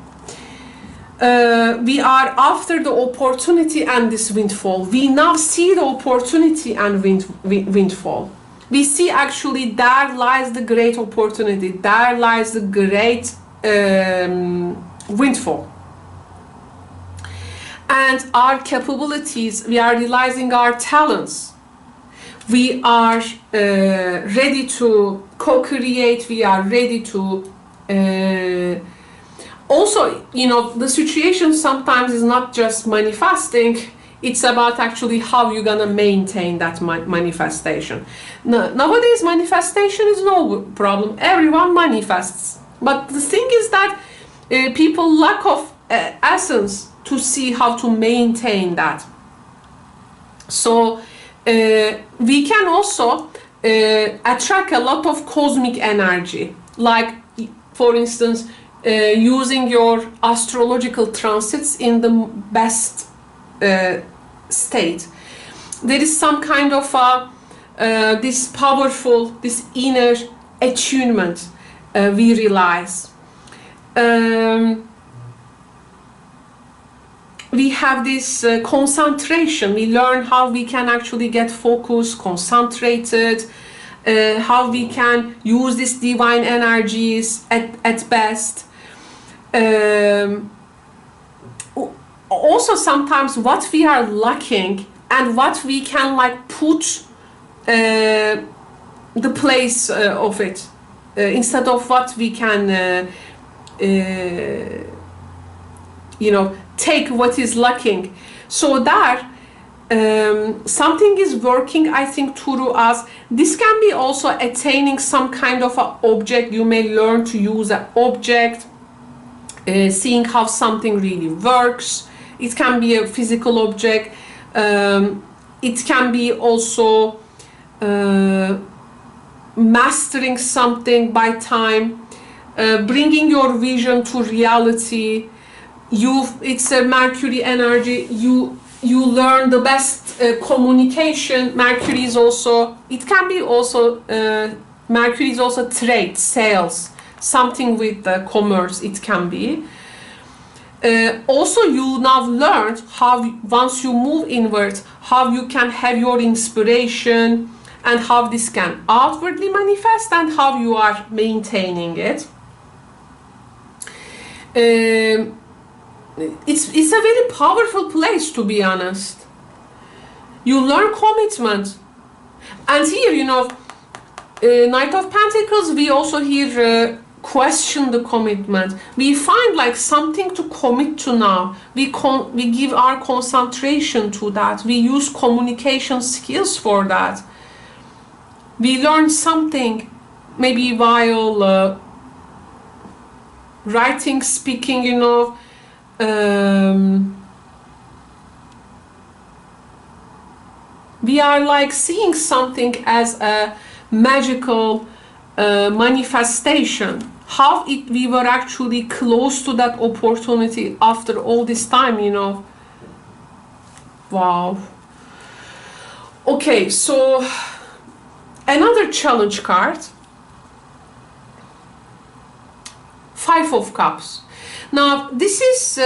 We are after the opportunity and this windfall. We now see the opportunity and windfall. We see actually there lies the great opportunity, there lies the great windfall. And our capabilities, we are realizing our talents. We are ready to co-create, we are ready to also, you know, the situation sometimes is not just manifesting, it's about actually how you're gonna maintain that manifestation. Nowadays, manifestation is no problem, everyone manifests. But the thing is that people lack of essence to see how to maintain that. So we can also attract a lot of cosmic energy, like for instance using your astrological transits in the best state. There is some kind of this powerful, this inner attunement we realize. We have this concentration. We learn how we can actually get focused, concentrated, how we can use these divine energies at best. Also sometimes what we are lacking and what we can like put the place of it instead of what we can you know, take what is lacking. So that something is working, I think, through us. This can be also attaining some kind of an object. You may learn to use an object, seeing how something really works. It can be a physical object. It can be also mastering something by time, bringing your vision to reality. It's a Mercury energy. You learn the best communication. Mercury is also, it can be also, Mercury is also trade, sales, something with commerce it can be. Also, you now learned how, once you move inward, how you can have your inspiration and how this can outwardly manifest and how you are maintaining it. It's a very powerful place, to be honest. You learn commitment. And here, you know, Knight of Pentacles, we also here question the commitment. We find like something to commit to now. We give our concentration to that. We use communication skills for that. We learn something, maybe while writing, speaking, you know. We are like seeing something as a magical manifestation. How we were actually close to that opportunity after all this time, you know. Wow. Okay, so another challenge card. 5 of Cups. Now, this is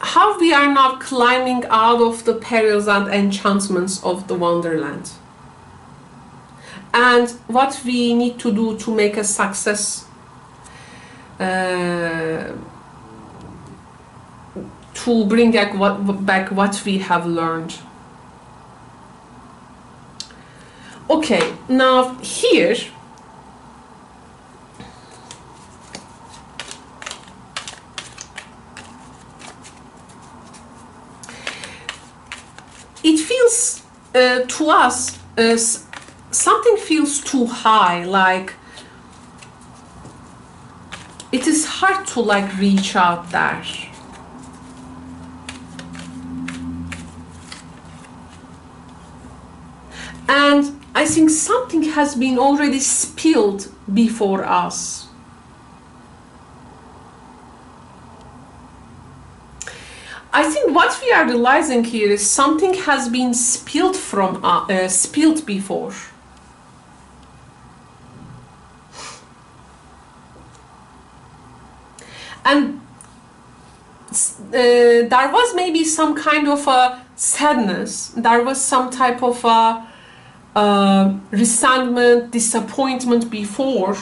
how we are now climbing out of the perils and enchantments of the Wonderland. And what we need to do to make a success, to bring back what we have learned. Okay, now here, it feels to us something feels too high, like it is hard to like reach out there. And I think something has been already spilled before us. I think what we are realizing here is something has been spilled spilled before. And there was maybe some kind of a sadness. There was some type of resentment, disappointment before.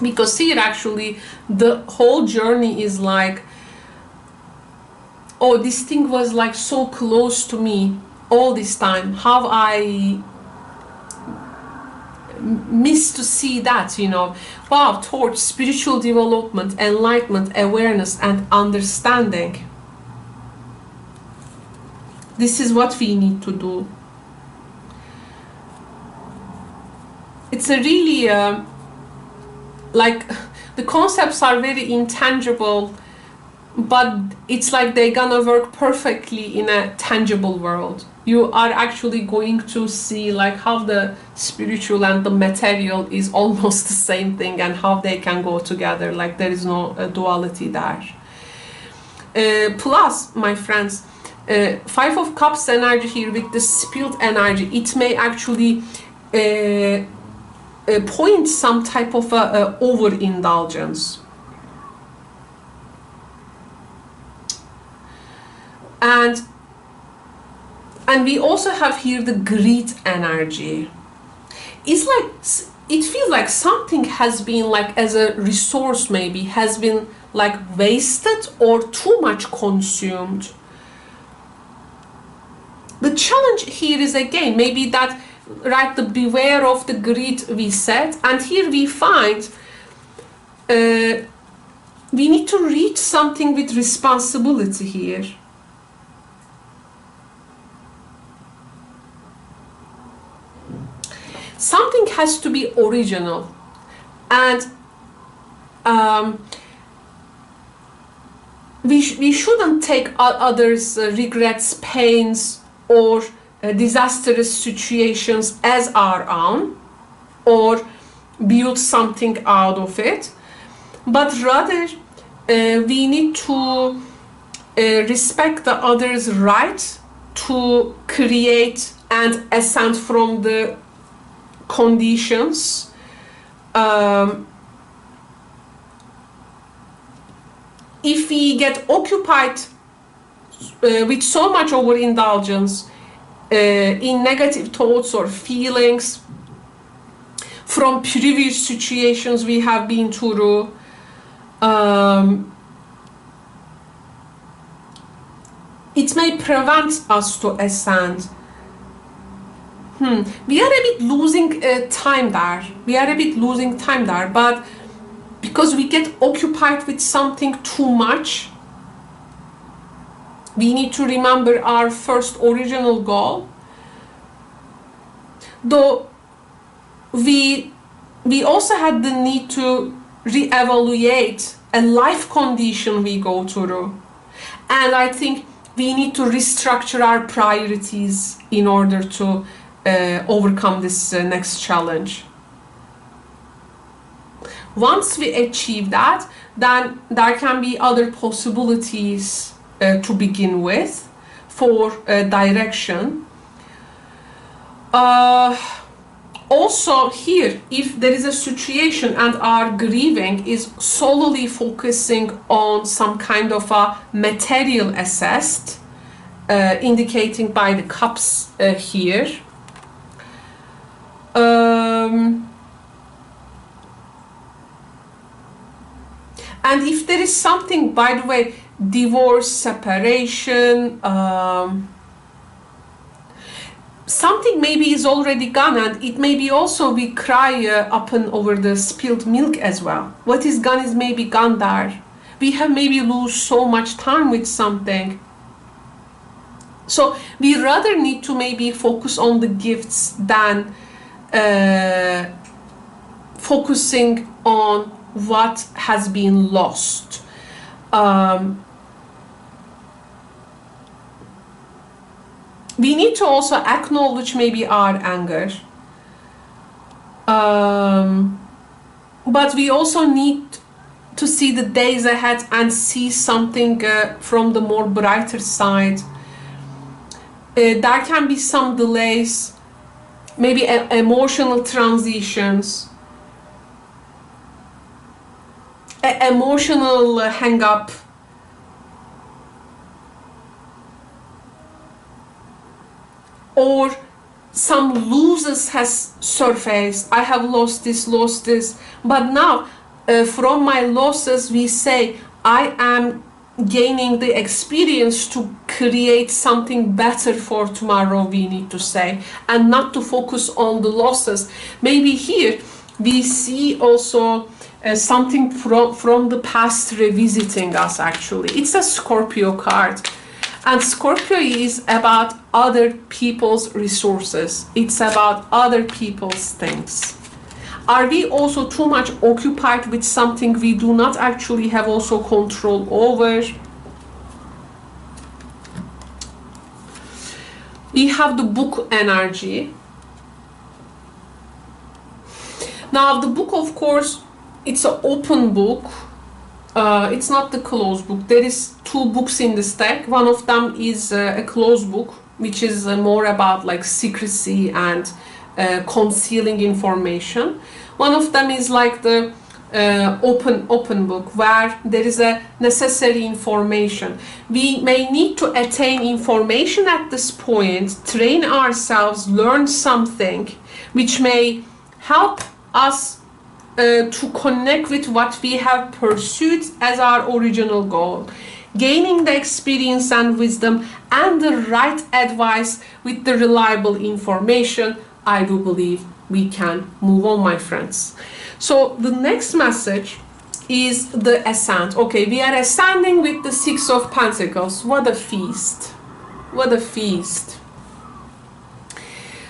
Because here actually the whole journey is like, oh, this thing was like so close to me all this time. How I missed to see that, you know. Wow, towards spiritual development, enlightenment, awareness, and understanding. This is what we need to do. It's a really, like, the concepts are very intangible, but it's like they're gonna work perfectly in a tangible world. You are actually going to see like how the spiritual and the material is almost the same thing and how they can go together. Like there is no duality there. Plus, my friends, 5 of Cups energy here with the spilled energy, it may actually point some type of overindulgence. And we also have here the greed energy. It's like, it feels like something has been like as a resource maybe has been like wasted or too much consumed. The challenge here is again maybe that, right, the beware of the greed we said, and here we find we need to reach something with responsibility here. something has to be original, and we shouldn't take others' regrets, pains, or disastrous situations as our own, or build something out of it, but rather we need to respect the other's right to create and ascend from the conditions. If we get occupied with so much overindulgence in negative thoughts or feelings from previous situations we have been through, it may prevent us to ascend. We are a bit losing time there. But because we get occupied with something too much, we need to remember our first original goal. Though we also had the need to reevaluate a life condition we go through, and I think we need to restructure our priorities in order to overcome this next challenge. Once we achieve that, then there can be other possibilities to begin with for direction. Also here, if there is a situation and our grieving is solely focusing on some kind of a material assessed, indicating by the cups here, and if there is something, by the way, divorce, separation, something maybe is already gone, and it may be also we cry up and over the spilled milk as well. What is gone is maybe gone there. We have maybe lose so much time with something. So we rather need to maybe focus on the gifts than focusing on what has been lost. We need to also acknowledge maybe our anger, but we also need to see the days ahead and see something from the more brighter side. There can be some delays, maybe emotional transitions, emotional hang-up, or some losses has surfaced. I have lost this, but now from my losses we say I am gaining the experience to create something better for tomorrow, we need to say, and not to focus on the losses. Maybe here we see also something from the past revisiting us. Actually, it's a Scorpio card, and Scorpio is about other people's resources. It's about other people's things. Are we also too much occupied with something we do not actually have also control over? We have the book energy. Now the book, of course, it's an open book. It's not the closed book. There is two books in this deck. One of them is a closed book, which is more about like secrecy and concealing information. One of them is like the open book, where there is a necessary information. We may need to attain information at this point, train ourselves, learn something which may help us to connect with what we have pursued as our original goal, gaining the experience and wisdom and the right advice with the reliable information. I do believe we can move on, my friends. So the next message is the ascent. Okay, we are ascending with the Six of Pentacles. What a feast. What a feast.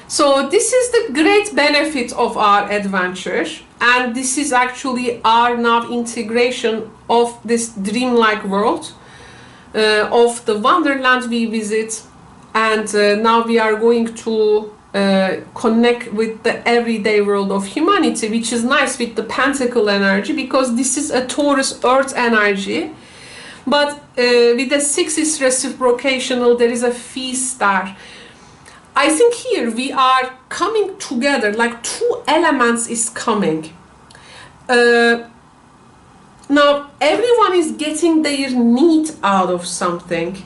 So this is the great benefit of our adventure, and this is actually our now integration of this dreamlike world of the Wonderland we visit, and now we are going to connect with the everyday world of humanity, which is nice with the pentacle energy, because this is a Taurus earth energy, but with the 6 is reciprocational, there is a feast there. I think here we are coming together, like 2 elements is coming. Now everyone is getting their need out of something.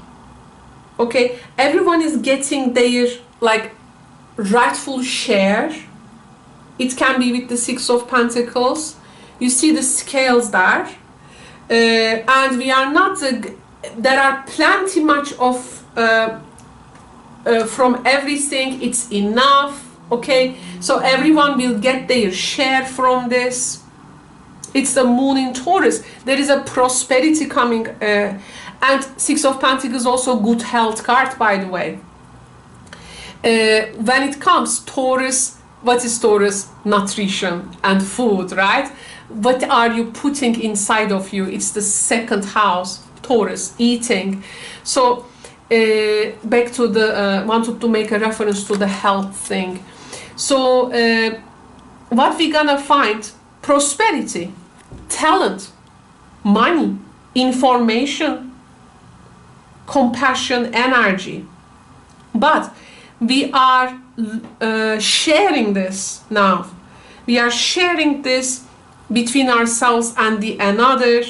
Okay, everyone is getting their like rightful share. It can be with the 6 of Pentacles. You see the scales there, and we are not. There are plenty much of. From everything, it's enough. Okay, so everyone will get their share from this. It's the moon in Taurus. There is a prosperity coming, and 6 of Pentacles is also good health card, by the way. When it comes Taurus, what is Taurus? Nutrition and food, right? What are you putting inside of you? It's the 2nd house, Taurus, eating. So back to the wanted to make a reference to the health thing. So what we gonna find? Prosperity, talent, money, information, compassion, energy. But we are sharing this now. We are sharing this between ourselves and the another.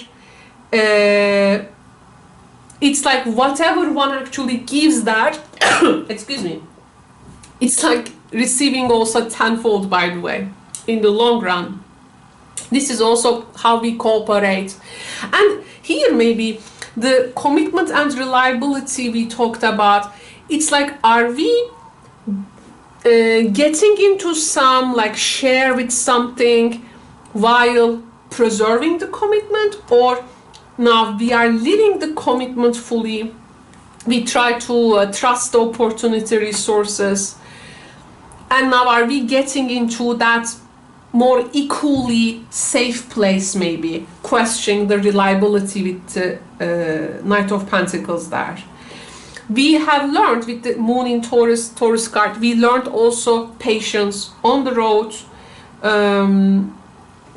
It's like whatever one actually gives that, excuse me, it's like receiving also tenfold, by the way, in the long run. This is also how we cooperate. And here maybe the commitment and reliability we talked about, it's like, are we getting into some like share with something while preserving the commitment, or now we are living the commitment fully, we try to trust the opportunity resources, and now are we getting into that more equally safe place, maybe questioning the reliability with the Knight of Pentacles there. We have learned with the moon in Taurus card, we learned also patience on the road.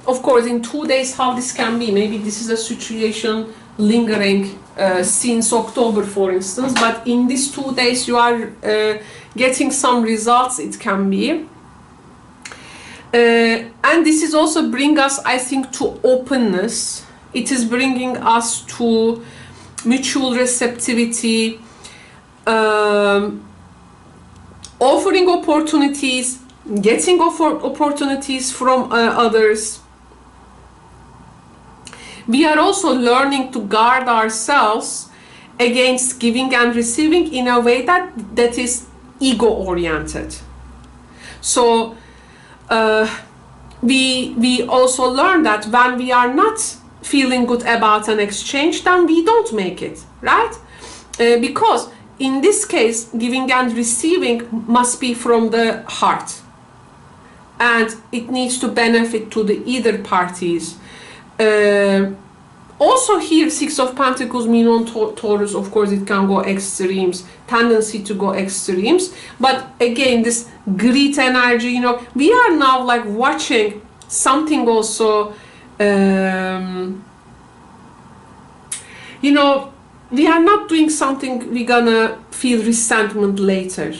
Of course, in 2 days, how this can be. Maybe this is a situation lingering since October, for instance. But in these 2 days, you are getting some results, it can be. And this is also bring us, I think, to openness. It is bringing us to mutual receptivity, offering opportunities, getting opportunities from others. We are also learning to guard ourselves against giving and receiving in a way that is ego-oriented. So we also learn that when we are not feeling good about an exchange, then we don't make it, right? Because in this case, giving and receiving must be from the heart, and it needs to benefit to the either parties. Also here, 6 of Pentacles, mean on Taurus, of course it can go extremes, tendency to go extremes, but again this greed energy, you know, we are now like watching something also, you know, we are not doing something we're gonna feel resentment later.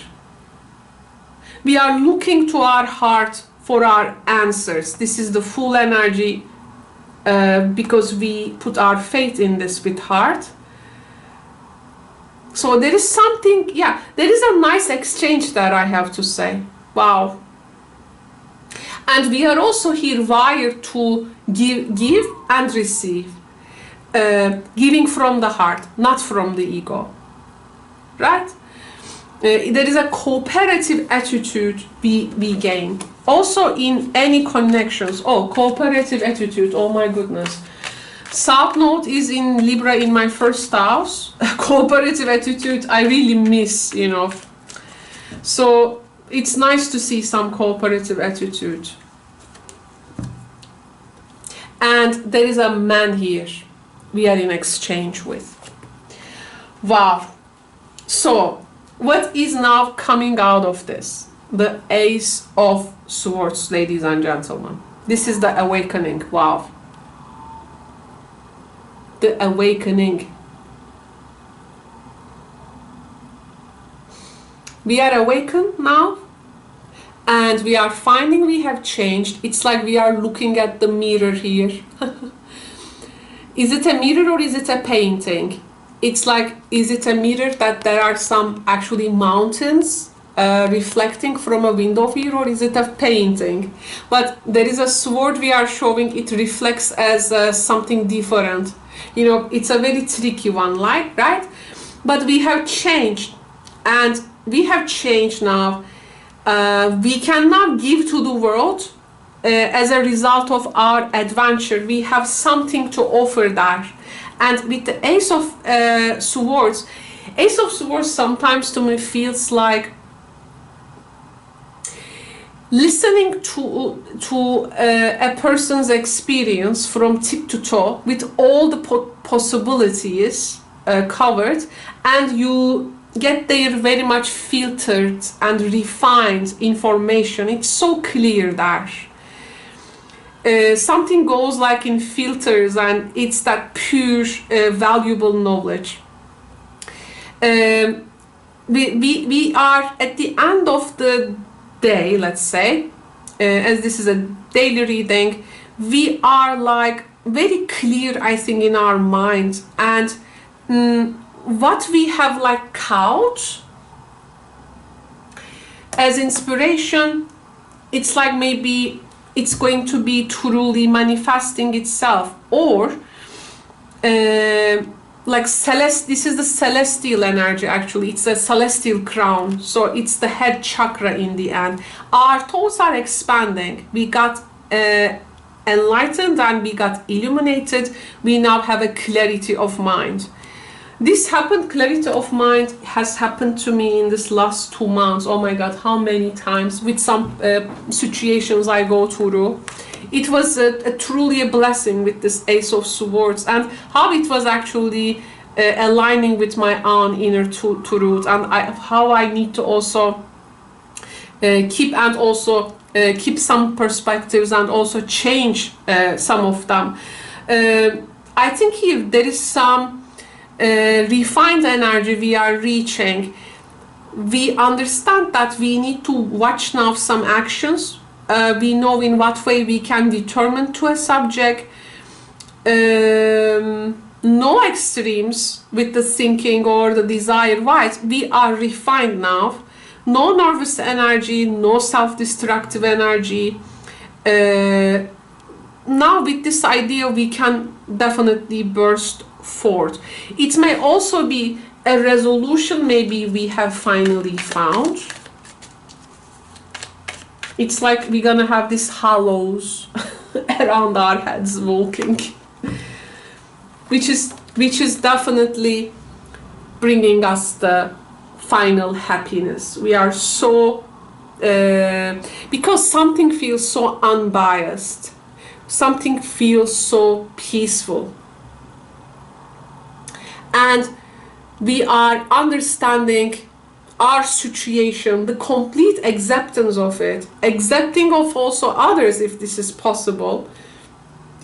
We are looking to our heart for our answers. This is the full energy, because we put our faith in this with heart. So there is something, yeah, there is a nice exchange there, I have to say. Wow. And we are also here wired to give and receive. Giving from the heart, not from the ego. Right? There is a cooperative attitude we gain. Also in any connections. Oh, cooperative attitude. Oh my goodness. South Node is in Libra in my first house. Cooperative attitude I really miss, you know. So it's nice to see some cooperative attitude. And there is a man here we are in exchange with. Wow. So what is now coming out of this? The Ace of Swords, ladies and gentlemen. This is the awakening. Wow. The awakening. We are awakened now, and we are finding we have changed. It's like we are looking at the mirror here. Is it a mirror or is it a painting? It's like, is it a mirror that there are some actually mountains reflecting from a window here, or is it a painting? But there is a sword we are showing, it reflects as something different. You know, it's a very tricky one, like, right? But we have changed, and we have changed now. We can now give to the world as a result of our adventure. We have something to offer there. And with the Ace of Swords, Ace of Swords sometimes to me feels like listening to a person's experience from tip to toe with all the possibilities covered, and you get their very much filtered and refined information. It's so clear there. Something goes like in filters, and it's that pure valuable knowledge. We are at the end of the day, let's say, as this is a daily reading, we are like very clear, I think, in our mind, and what we have like caught as inspiration, it's like maybe it's going to be truly manifesting itself, or like this is the celestial energy. Actually, it's a celestial crown, so it's the head chakra in the end. Our thoughts are expanding. We got enlightened and we got illuminated. We now have a clarity of mind. This happened, clarity of mind has happened to me in this last 2 months. Oh my God, how many times with some situations I go through. It was truly a blessing with this Ace of Swords, and how it was actually aligning with my own inner truth, and how I need to also keep some perspectives and also change some of them. I think here there is some refined energy we are reaching. We understand that we need to watch now some actions. We know in what way we can determine to a subject. No extremes with the thinking or the desire. Right, we are refined now. No nervous energy, no self-destructive energy. Now with this idea we can definitely burst forth. It may also be a resolution maybe we have finally found. It's like we're gonna have these hollows around our heads walking, which is definitely bringing us the final happiness. We are so because something feels so unbiased, something feels so peaceful, and we are understanding our situation, the complete acceptance of it, accepting of also others if this is possible.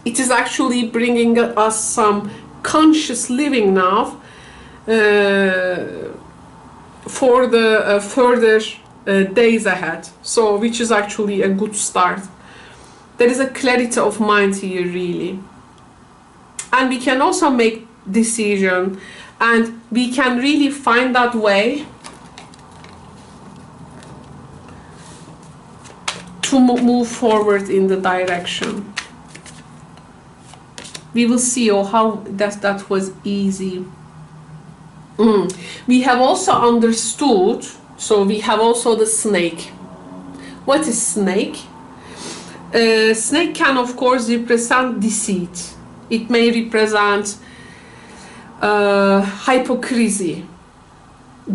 It is actually bringing us some conscious living now for the further days ahead, so which is actually a good start. There is a clarity of mind here really, and we can also make decision, and we can really find that way to move forward in the direction. We will see how that was easy. We have also understood, so we have also the snake. What is snake? Snake can of course represent deceit. It may represent hypocrisy,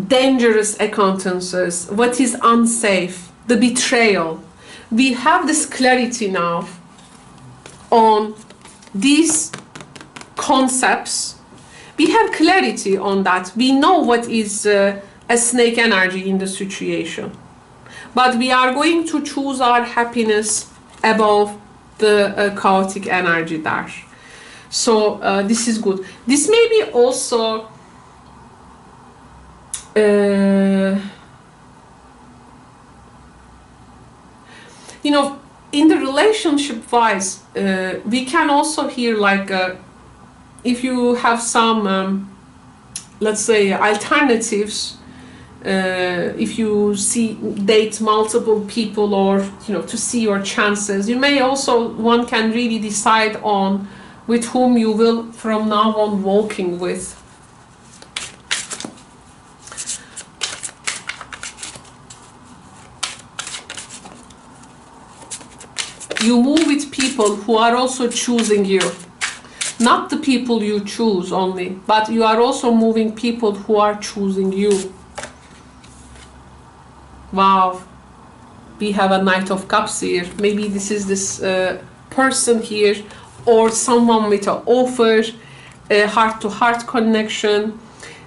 dangerous acquaintances, what is unsafe, the betrayal. We have this clarity now on these concepts. We have clarity on that. We know what is a snake energy in the situation. But we are going to choose our happiness above the chaotic energy there. So this is good. This may be also you know, in the relationship wise, we can also hear like if you have some let's say alternatives, if you date multiple people, or you know, to see your chances, you may also, one can really decide on with whom you will from now on walking with. You move with people who are also choosing you. Not the people you choose only, but you are also moving people who are choosing you. Wow. We have a Knight of Cups here. Maybe this is this person here, or someone with an offer, a heart-to-heart connection.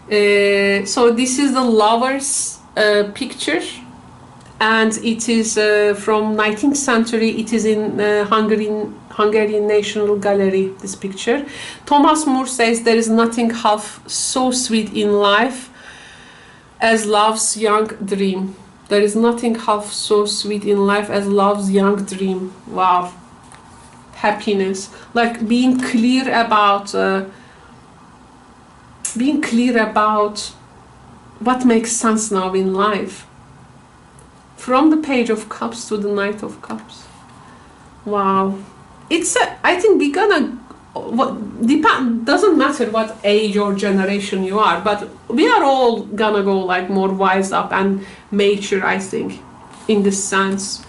So this is the Lovers picture. And it is from 19th century. It is in Hungarian National Gallery, this picture. Thomas More says, there is nothing half so sweet in life as love's young dream. There is nothing half so sweet in life as love's young dream. Wow. Happiness. Like being clear about what makes sense now in life. From the Page of Cups to the Knight of Cups. Wow. It's I think we're gonna, doesn't matter what age or generation you are, but we are all gonna go like more wise up and mature, I think, in this sense.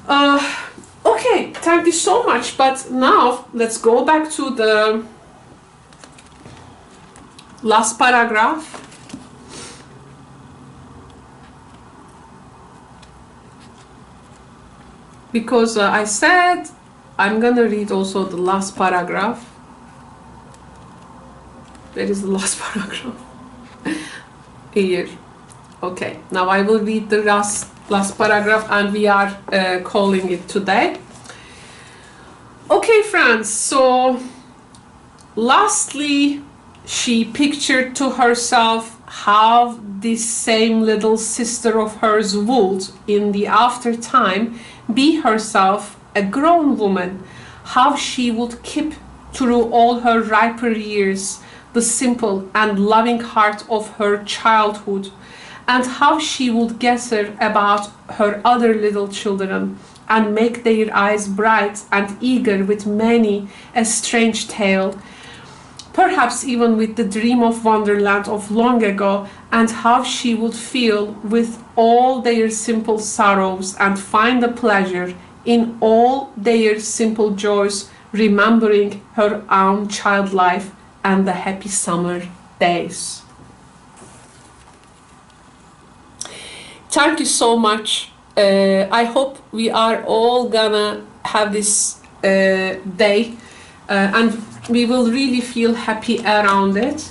Okay, thank you so much. But now let's go back to the last paragraph. Because I said I'm gonna read also the last paragraph. Where is the last paragraph? Here. Okay, now I will read the last paragraph, and we are calling it today. Okay, friends, so lastly, she pictured to herself how this same little sister of hers would, in the after time, be herself a grown woman, how she would keep through all her riper years the simple and loving heart of her childhood, and how she would gather about her other little children and make their eyes bright and eager with many a strange tale, perhaps even with the dream of Wonderland of long ago, and how she would feel with all their simple sorrows and find a pleasure in all their simple joys, remembering her own child life and the happy summer days. Thank you so much. I hope we are all gonna have this day and we will really feel happy around it.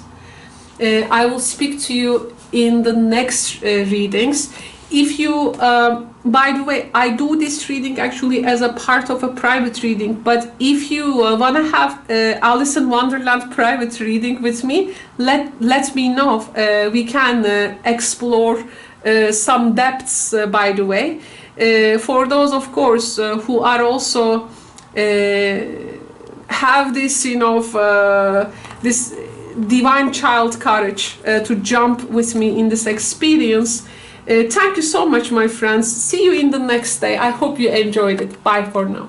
I will speak to you in the next readings. If you, by the way, I do this reading actually as a part of a private reading, but if you want to have Alice in Wonderland private reading with me, let me know. We can explore some depths, by the way. For those, of course, who are also have this, you know, this divine child courage to jump with me in this experience. Thank you so much, my friends. See you in the next day. I hope you enjoyed it. Bye for now.